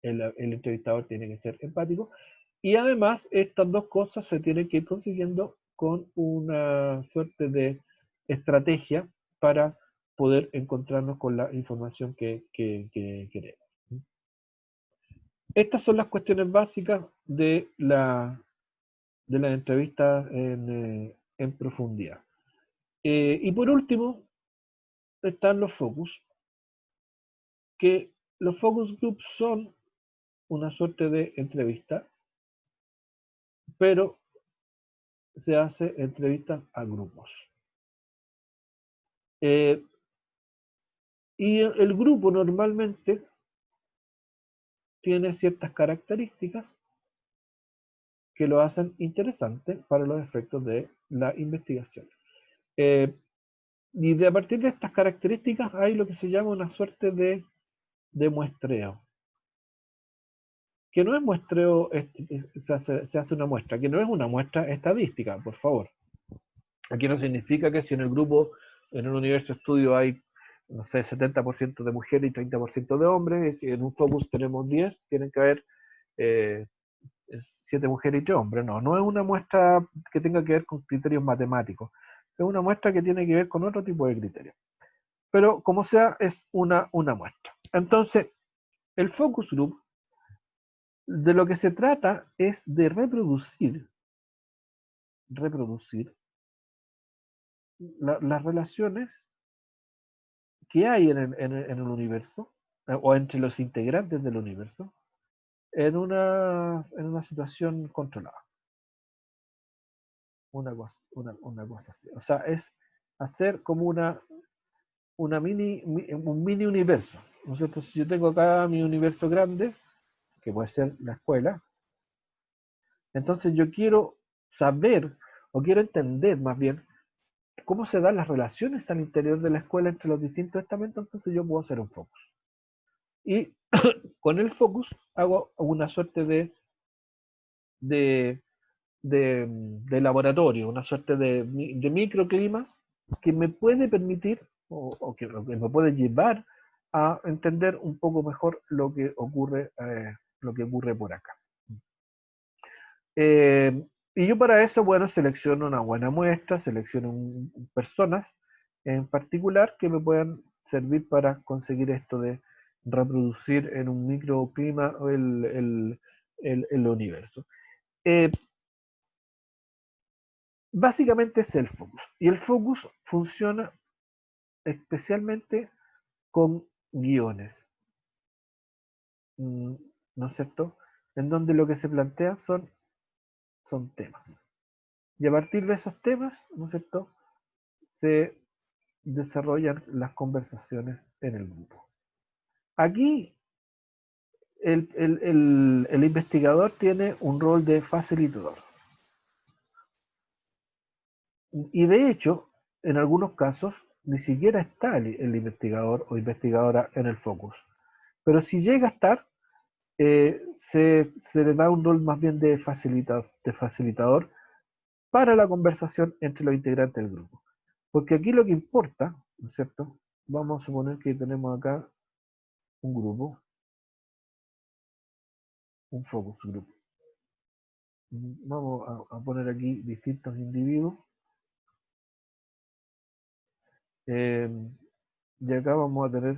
el entrevistador tiene que ser empático, y además estas dos cosas se tienen que ir consiguiendo con una suerte de estrategia para poder encontrarnos con la información que queremos. Estas son las cuestiones básicas de la entrevista en profundidad. Y por último, están los focus, que los focus groups son una suerte de entrevista, pero se hace entrevistas a grupos. Y el grupo normalmente tiene ciertas características que lo hacen interesante para los efectos de la investigación. Y a partir de estas características hay lo que se llama una suerte de muestreo. Que no es muestreo, se hace una muestra, que no es una muestra estadística, por favor. Aquí no significa que si en el grupo, en un universo estudio hay, no sé, 70% de mujeres y 30% de hombres, si en un focus tenemos 10, tienen que haber 7 mujeres y 3 hombres. No, no es una muestra que tenga que ver con criterios matemáticos, es una muestra que tiene que ver con otro tipo de criterios. Pero como sea, es una muestra. Entonces, el focus group, de lo que se trata es de reproducir las relaciones que hay en el universo, o entre los integrantes del universo, en una situación controlada. Una cosa así. O sea, es hacer como un mini universo. ¿No es cierto? Si yo tengo acá mi universo grande, que puede ser la escuela, entonces yo quiero saber, o quiero entender más bien, cómo se dan las relaciones al interior de la escuela entre los distintos estamentos, entonces yo puedo hacer un focus. Y con el focus hago una suerte de laboratorio, una suerte de microclima que me puede permitir, o que me puede llevar a entender un poco mejor lo que ocurre por acá. Y yo para eso, bueno, selecciono una buena muestra, selecciono personas en particular que me puedan servir para conseguir esto de reproducir en un microclima el universo. Básicamente es el focus. Y el focus funciona especialmente con guiones. ¿No es cierto? En donde lo que se plantea son temas. Y a partir de esos temas, ¿no es cierto?, se desarrollan las conversaciones en el grupo. Aquí el investigador tiene un rol de facilitador. Y de hecho, en algunos casos, ni siquiera está el investigador o investigadora en el focus. Pero si llega a estar, se le da un rol más bien de facilitador para la conversación entre los integrantes del grupo. Porque aquí lo que importa, ¿no es cierto? Vamos a suponer que tenemos acá un grupo, un focus group. Vamos a poner aquí distintos individuos. Y acá vamos a tener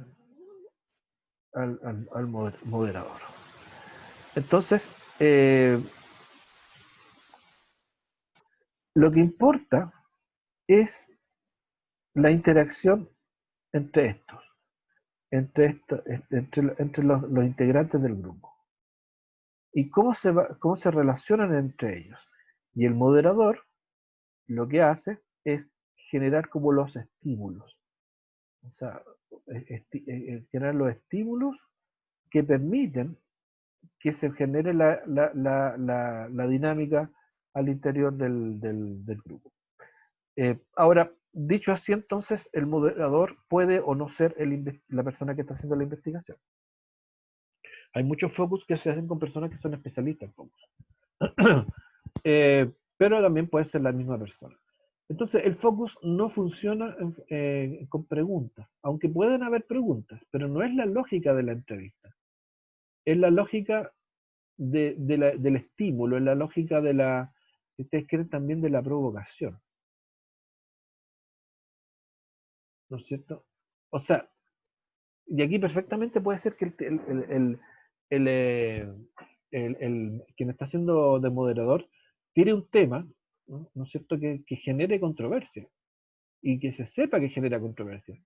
al moderador. Entonces, lo que importa es la interacción entre entre los integrantes del grupo. Y cómo se relacionan entre ellos. Y el moderador lo que hace es generar como los estímulos. O sea, generar los estímulos que permiten que se genere la dinámica al interior del grupo. Ahora, dicho así, entonces, el moderador puede o no ser la persona que está haciendo la investigación. Hay muchos focus que se hacen con personas que son especialistas en focus. Pero también puede ser la misma persona. Entonces, el focus no funciona con preguntas, aunque pueden haber preguntas, pero no es la lógica de la entrevista. Es la lógica del estímulo, es la lógica de la, ustedes creen también de la provocación. ¿No es cierto? O sea, y aquí perfectamente puede ser que quien está haciendo de moderador tiene un tema, ¿no es cierto?, que genere controversia, y que se sepa que genera controversia,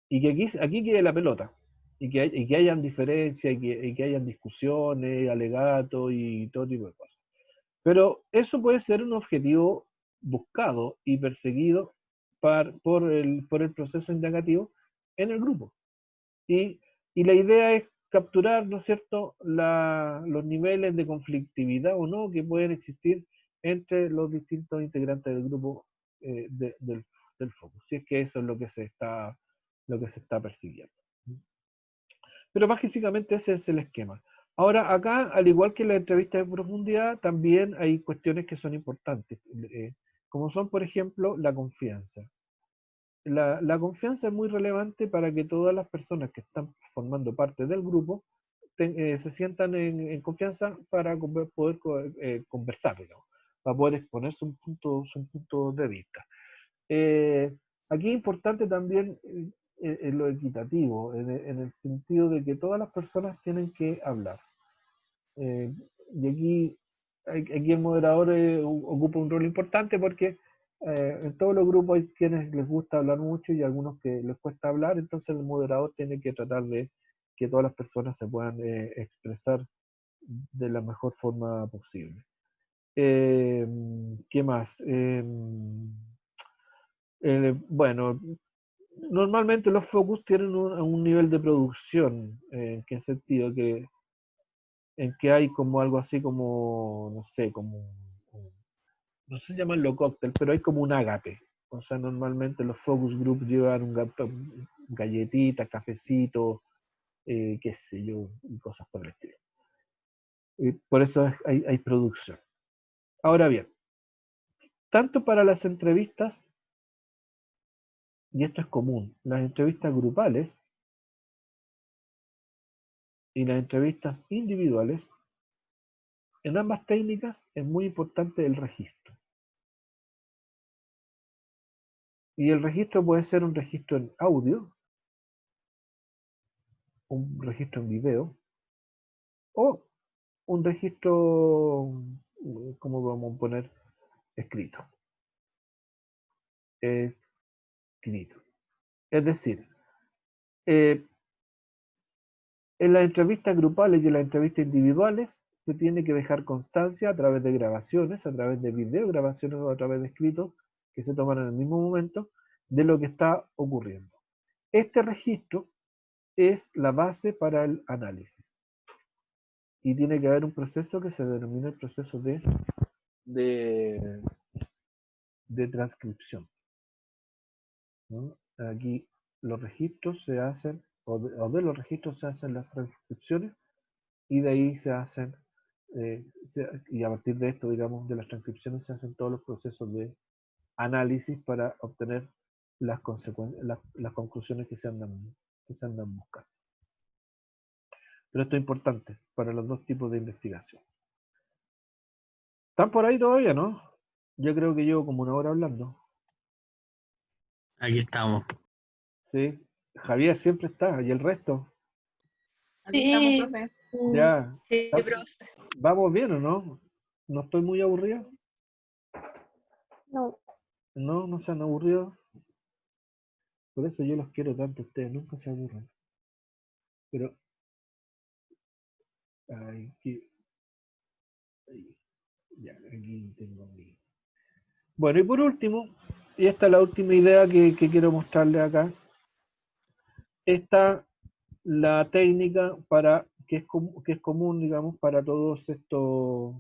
y que aquí quede la pelota, y que hayan diferencias, y que hayan discusiones, alegatos, y todo tipo de cosas. Pero eso puede ser un objetivo buscado y perseguido por el proceso indagativo en el grupo. Y la idea es capturar, ¿no es cierto?, los niveles de conflictividad o no que pueden existir entre los distintos integrantes del grupo del focus, si es que eso es lo que se está persiguiendo. Pero básicamente ese es el esquema. Ahora, acá, al igual que la entrevista de profundidad, también hay cuestiones que son importantes, como son, por ejemplo, la confianza. La confianza es muy relevante para que todas las personas que están formando parte del grupo se sientan en confianza para poder conversar, digamos, para poder exponer su punto de vista. Aquí es importante también lo equitativo, en el sentido de que todas las personas tienen que hablar. Y aquí el moderador ocupa un rol importante porque en todos los grupos hay quienes les gusta hablar mucho y algunos que les cuesta hablar, entonces el moderador tiene que tratar de que todas las personas se puedan expresar de la mejor forma posible. ¿Qué más? Bueno, normalmente los focus tienen un nivel de producción, ¿en qué sentido? En que hay como algo así como, no sé, no sé llamarlo cóctel, pero hay como un ágape. O sea, normalmente los focus group llevan galletitas, cafecito, qué sé yo, y cosas por el estilo. Y por eso hay producción. Ahora bien, tanto para las entrevistas, y esto es común, las entrevistas grupales y las entrevistas individuales, en ambas técnicas es muy importante el registro. Y el registro puede ser un registro en audio, un registro en video, o un registro, ¿cómo vamos a poner? Escrito. Escrito. Es decir, en las entrevistas grupales y en las entrevistas individuales se tiene que dejar constancia a través de grabaciones, a través de videograbaciones o a través de escritos que se toman en el mismo momento de lo que está ocurriendo. Este registro es la base para el análisis. Y tiene que haber un proceso que se denomina el proceso de transcripción, ¿no? Aquí los registros se hacen, o de los registros se hacen las transcripciones, y de ahí se hacen, y a partir de esto, digamos, de las transcripciones se hacen todos los procesos de análisis para obtener las conclusiones que se andan buscando. Pero esto es importante para los dos tipos de investigación. ¿Están por ahí todavía, no? Yo creo que llevo como 1 hora hablando. Aquí estamos. Sí. Javier siempre está, ¿y el resto? Aquí Sí. estamos, profe. Ya. Sí, profe. ¿Vamos bien o no? ¿No estoy muy aburrido? No. No, no se han aburrido. Por eso yo los quiero tanto a ustedes, nunca se aburren. Pero, ay, ya, aquí tengo mi... Bueno, y por último, y esta es la última idea que quiero mostrarles acá, está la técnica para que es común, digamos, para todos estos,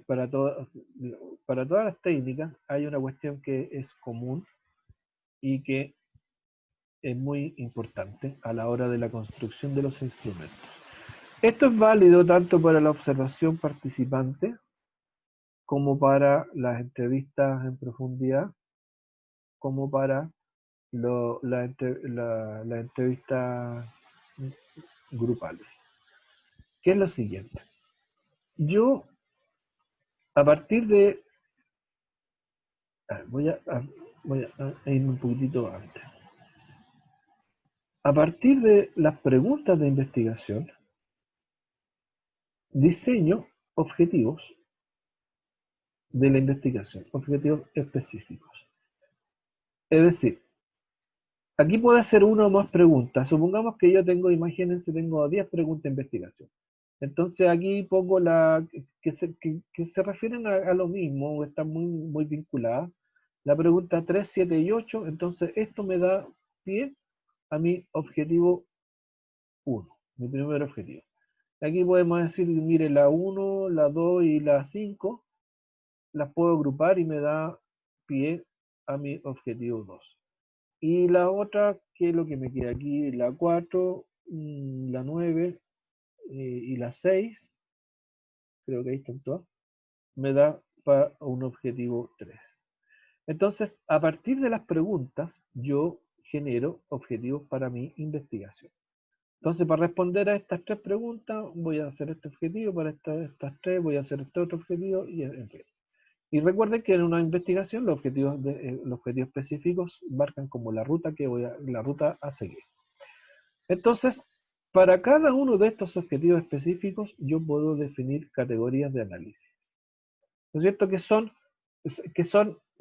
para todas las técnicas, hay una cuestión que es común y que es muy importante a la hora de la construcción de los instrumentos. Esto es válido tanto para la observación participante como para las entrevistas en profundidad, como para las entrevistas grupales. ¿Qué es lo siguiente? Yo, a partir de... voy a irme un poquitito antes. A partir de las preguntas de investigación, diseño objetivos de la investigación, objetivos específicos. Es decir, aquí puede ser una o más preguntas. Supongamos que yo tengo, imagínense, tengo 10 preguntas de investigación. Entonces aquí pongo que se refieren a lo mismo, o están muy vinculadas. La pregunta 3, 7 y 8, entonces esto me da pie a mi objetivo 1, mi primer objetivo. Aquí podemos decir, mire, la 1, la 2 y la 5 las puedo agrupar y me da pie a mi objetivo 2. Y la otra, que es lo que me queda aquí, la 4, la 9 y la 6, creo que ahí están todas, me da para un objetivo 3. Entonces, a partir de las preguntas, yo genero objetivos para mi investigación. Entonces, para responder a estas 3 preguntas, voy a hacer este objetivo, para estas 3 voy a hacer este otro objetivo, y en fin. Y recuerden que en una investigación los objetivos específicos marcan como la ruta la ruta a seguir. Entonces, para cada uno de estos objetivos específicos, yo puedo definir categorías de análisis. ¿No es cierto? Que son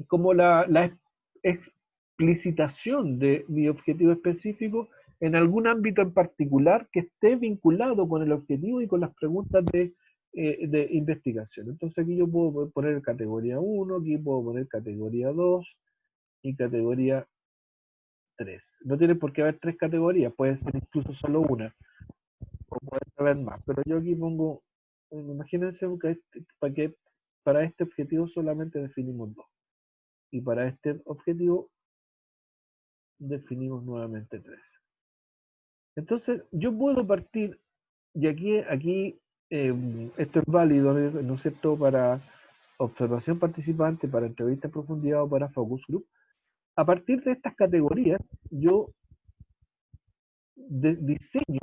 como la explicitación de mi objetivo específico en algún ámbito en particular que esté vinculado con el objetivo y con las preguntas de investigación. Entonces aquí yo puedo poner categoría 1, aquí puedo poner categoría 2 y categoría 3. No tiene por qué haber 3 categorías, puede ser incluso solo una, o puede haber más, pero yo aquí pongo, imagínense que para este objetivo solamente definimos 2, y para este objetivo definimos nuevamente 3. Entonces yo puedo partir, y aquí esto es válido, ¿no es cierto?, para observación participante, para entrevista en profundidad o para focus group. A partir de estas categorías, yo diseño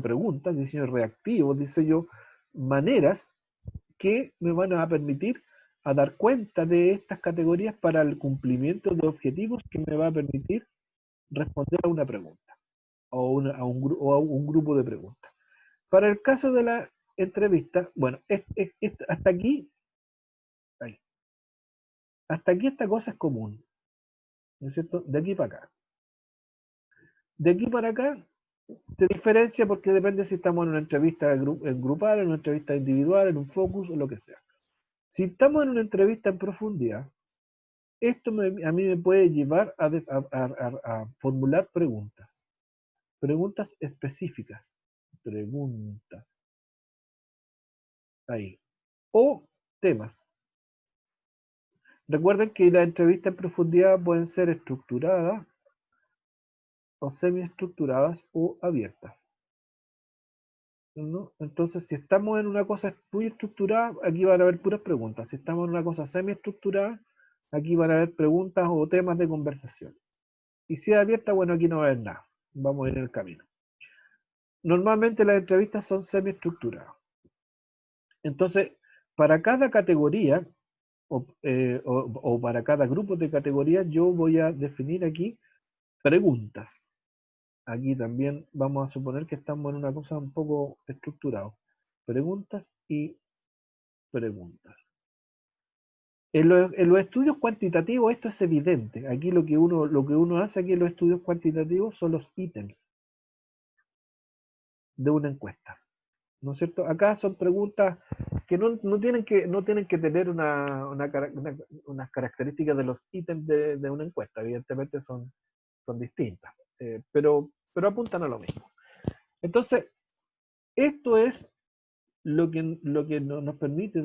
preguntas, diseño reactivos, diseño maneras que me van a permitir a dar cuenta de estas categorías para el cumplimiento de objetivos que me va a permitir responder a una pregunta o a un grupo de preguntas. Para el caso de la entrevista, bueno, hasta aquí esta cosa es común, ¿no es cierto? De aquí para acá. De aquí para acá se diferencia porque depende si estamos en una entrevista grupal, en una entrevista individual, en un focus o lo que sea. Si estamos en una entrevista en profundidad, esto a mí me puede llevar a formular preguntas específicas, preguntas, ahí, o temas. Recuerden que las entrevistas en profundidad pueden ser estructuradas o semiestructuradas o abiertas, ¿no? Entonces, si estamos en una cosa muy estructurada, aquí van a haber puras preguntas. Si estamos en una cosa semiestructurada, aquí van a haber preguntas o temas de conversación. Y si es abierta, bueno, aquí no va a haber nada. Vamos a ir en el camino. Normalmente las entrevistas son semiestructuradas. Entonces, para cada categoría o para cada grupo de categorías, yo voy a definir aquí preguntas. Aquí también vamos a suponer que estamos en una cosa un poco estructurada. Preguntas y preguntas. En los estudios cuantitativos esto es evidente. Aquí lo que uno hace aquí en los estudios cuantitativos son los ítems de una encuesta. ¿No es cierto? Acá son preguntas que no tienen que tener unas características de los ítems de una encuesta. Evidentemente son distintas, pero apuntan a lo mismo. Entonces, esto es lo que nos permite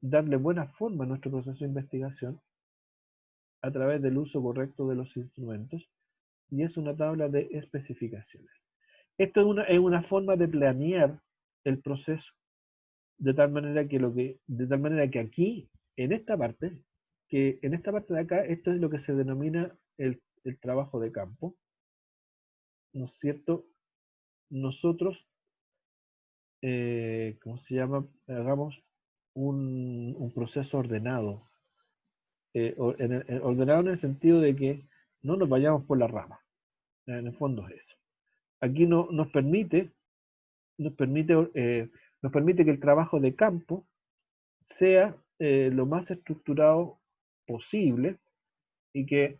darle buena forma a nuestro proceso de investigación a través del uso correcto de los instrumentos, y es una tabla de especificaciones. Esto es una forma de planear el proceso de tal manera que aquí, en esta parte de acá, esto es lo que se denomina el trabajo de campo, ¿no es cierto? Nosotros, ¿cómo se llama? Hagamos un proceso ordenado, ordenado en el sentido de que no nos vayamos por la rama. En el fondo es eso. Aquí nos permite que el trabajo de campo sea lo más estructurado posible y que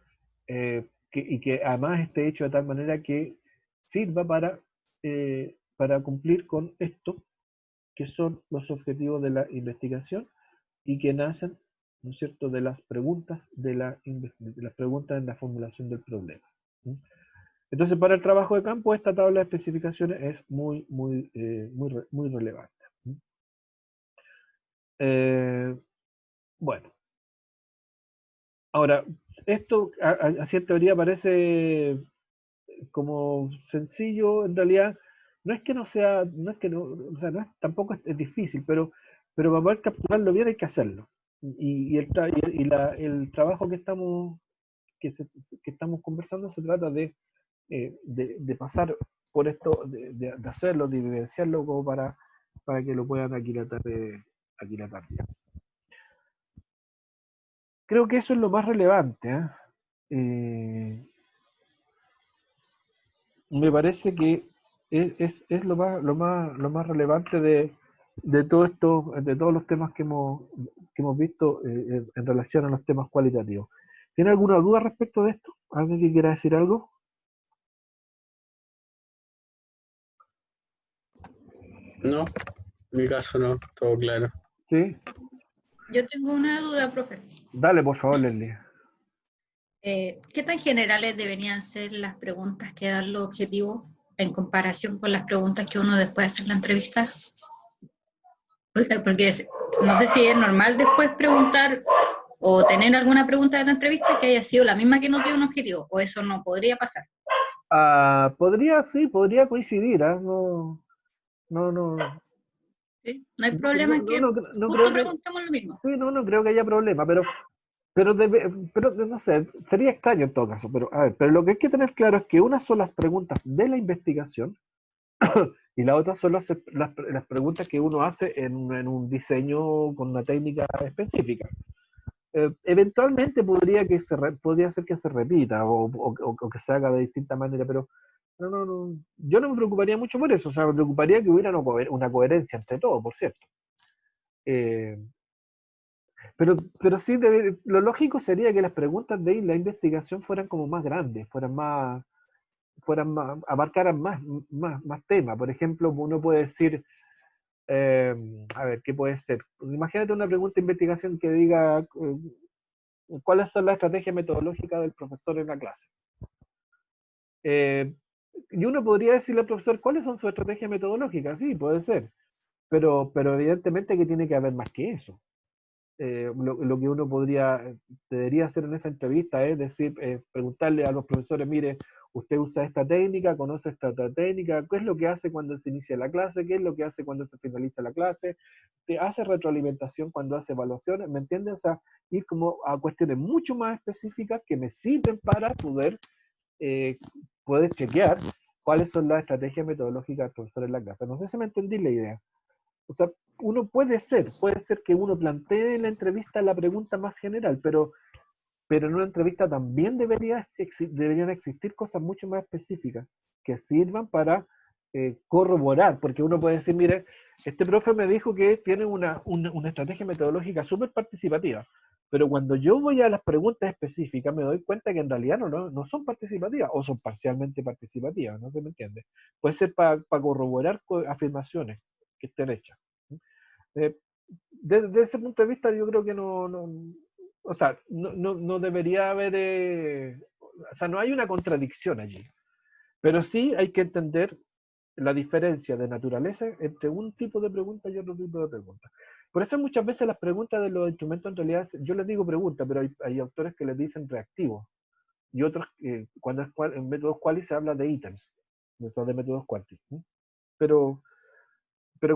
además esté hecho de tal manera que sirva para cumplir con esto, que son los objetivos de la investigación y que nacen, ¿no es cierto?, de las preguntas de las preguntas en la formulación del problema. Entonces, para el trabajo de campo, esta tabla de especificaciones es muy relevante. Bueno, ahora, esto así en teoría parece como sencillo, en realidad, no es que no sea, o sea, tampoco es difícil, pero para poder capturarlo bien hay que hacerlo. Y el trabajo que estamos conversando se trata de pasar por esto, de hacerlo, de vivenciarlo como para que lo puedan aquilatar bien. Creo que eso es lo más relevante. Me parece que es lo más relevante de todo esto, de todos los temas que hemos visto en relación a los temas cualitativos. ¿Tiene alguna duda respecto de esto? ¿Alguien que quiera decir algo? No, en mi caso no, todo claro. Sí. Yo tengo una duda, profe. Dale, por favor, Leslie. ¿Qué tan generales deberían ser las preguntas que dan los objetivos en comparación con las preguntas que uno después hace en la entrevista? Porque no sé si es normal después preguntar o tener alguna pregunta en la entrevista que haya sido la misma que nos dio un objetivo, o eso no podría pasar. Podría coincidir, ¿eh? No. ¿Sí? No hay problema en que justo preguntemos lo mismo. Sí, no creo que haya problema, pero no sé, sería extraño en todo caso, pero lo que hay que tener claro es que unas son las preguntas de la investigación y la otra son las preguntas que uno hace en un diseño con una técnica específica. Eventualmente podría ser que se repita o que se haga de distinta manera, pero yo no me preocuparía mucho por eso, o sea, me preocuparía que hubiera una coherencia entre todo, por cierto. Pero sí, lo lógico sería que las preguntas de la investigación fueran como más grandes, abarcaran más temas. Por ejemplo, uno puede decir, a ver, ¿qué puede ser? Imagínate una pregunta de investigación que diga cuáles son las estrategias metodológicas del profesor en la clase. Y uno podría decirle al profesor, ¿cuáles son sus estrategias metodológicas? Sí, puede ser. Pero evidentemente que tiene que haber más que eso. Lo que uno debería hacer en esa entrevista es decir, preguntarle a los profesores, mire, usted usa esta técnica, conoce esta otra técnica, ¿qué es lo que hace cuando se inicia la clase? ¿Qué es lo que hace cuando se finaliza la clase? ¿Te hace retroalimentación cuando hace evaluaciones? ¿Me entiendes? O sea, ir como a cuestiones mucho más específicas que me sirven para poder chequear cuáles son las estrategias metodológicas del profesor en la clase. No sé si me entendí la idea. O sea, puede ser que uno plantee en la entrevista la pregunta más general, pero en una entrevista también deberían existir cosas mucho más específicas que sirvan para corroborar, porque uno puede decir, mire, este profe me dijo que tiene una estrategia metodológica súper participativa, pero cuando yo voy a las preguntas específicas me doy cuenta que en realidad no son participativas, o son parcialmente participativas, no se me entiende. Puede ser para corroborar afirmaciones que estén hechas. Desde ese punto de vista yo creo que o sea, no debería haber, o sea, no hay una contradicción allí, pero sí hay que entender la diferencia de naturaleza entre un tipo de pregunta y otro tipo de pregunta. Por eso muchas veces las preguntas de los instrumentos en realidad, yo les digo pregunta, pero hay autores que les dicen reactivos, y otros, cuando es en métodos quali se habla de ítems, de métodos quanti. Pero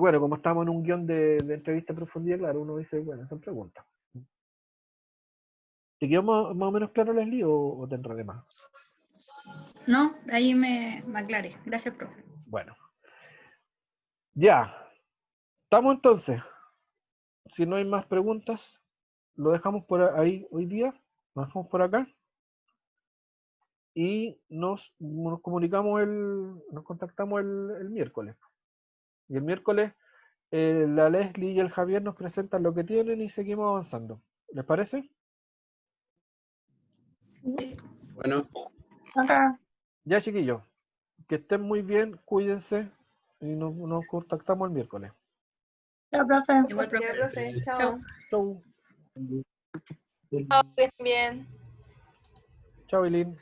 bueno, como estamos en un guión de entrevista a profundidad, claro, uno dice, bueno, son preguntas. ¿Te quedó más o menos claro, Leslie, o te enredé más? No, ahí me aclaré. Gracias, profe. Bueno. Ya. ¿Estamos entonces? Si no hay más preguntas, lo dejamos por ahí hoy día. Nos dejamos por acá. Y nos comunicamos nos contactamos el miércoles. Y el miércoles la Leslie y el Javier nos presentan lo que tienen y seguimos avanzando. ¿Les parece? Bueno, Acá. Ya, chiquillos. Que estén muy bien, cuídense y nos contactamos el miércoles. Ya, profe. Igual, profe. Ya, profe, Chao. chao. Chau. Chao, que estén bien. Chao, Eileen.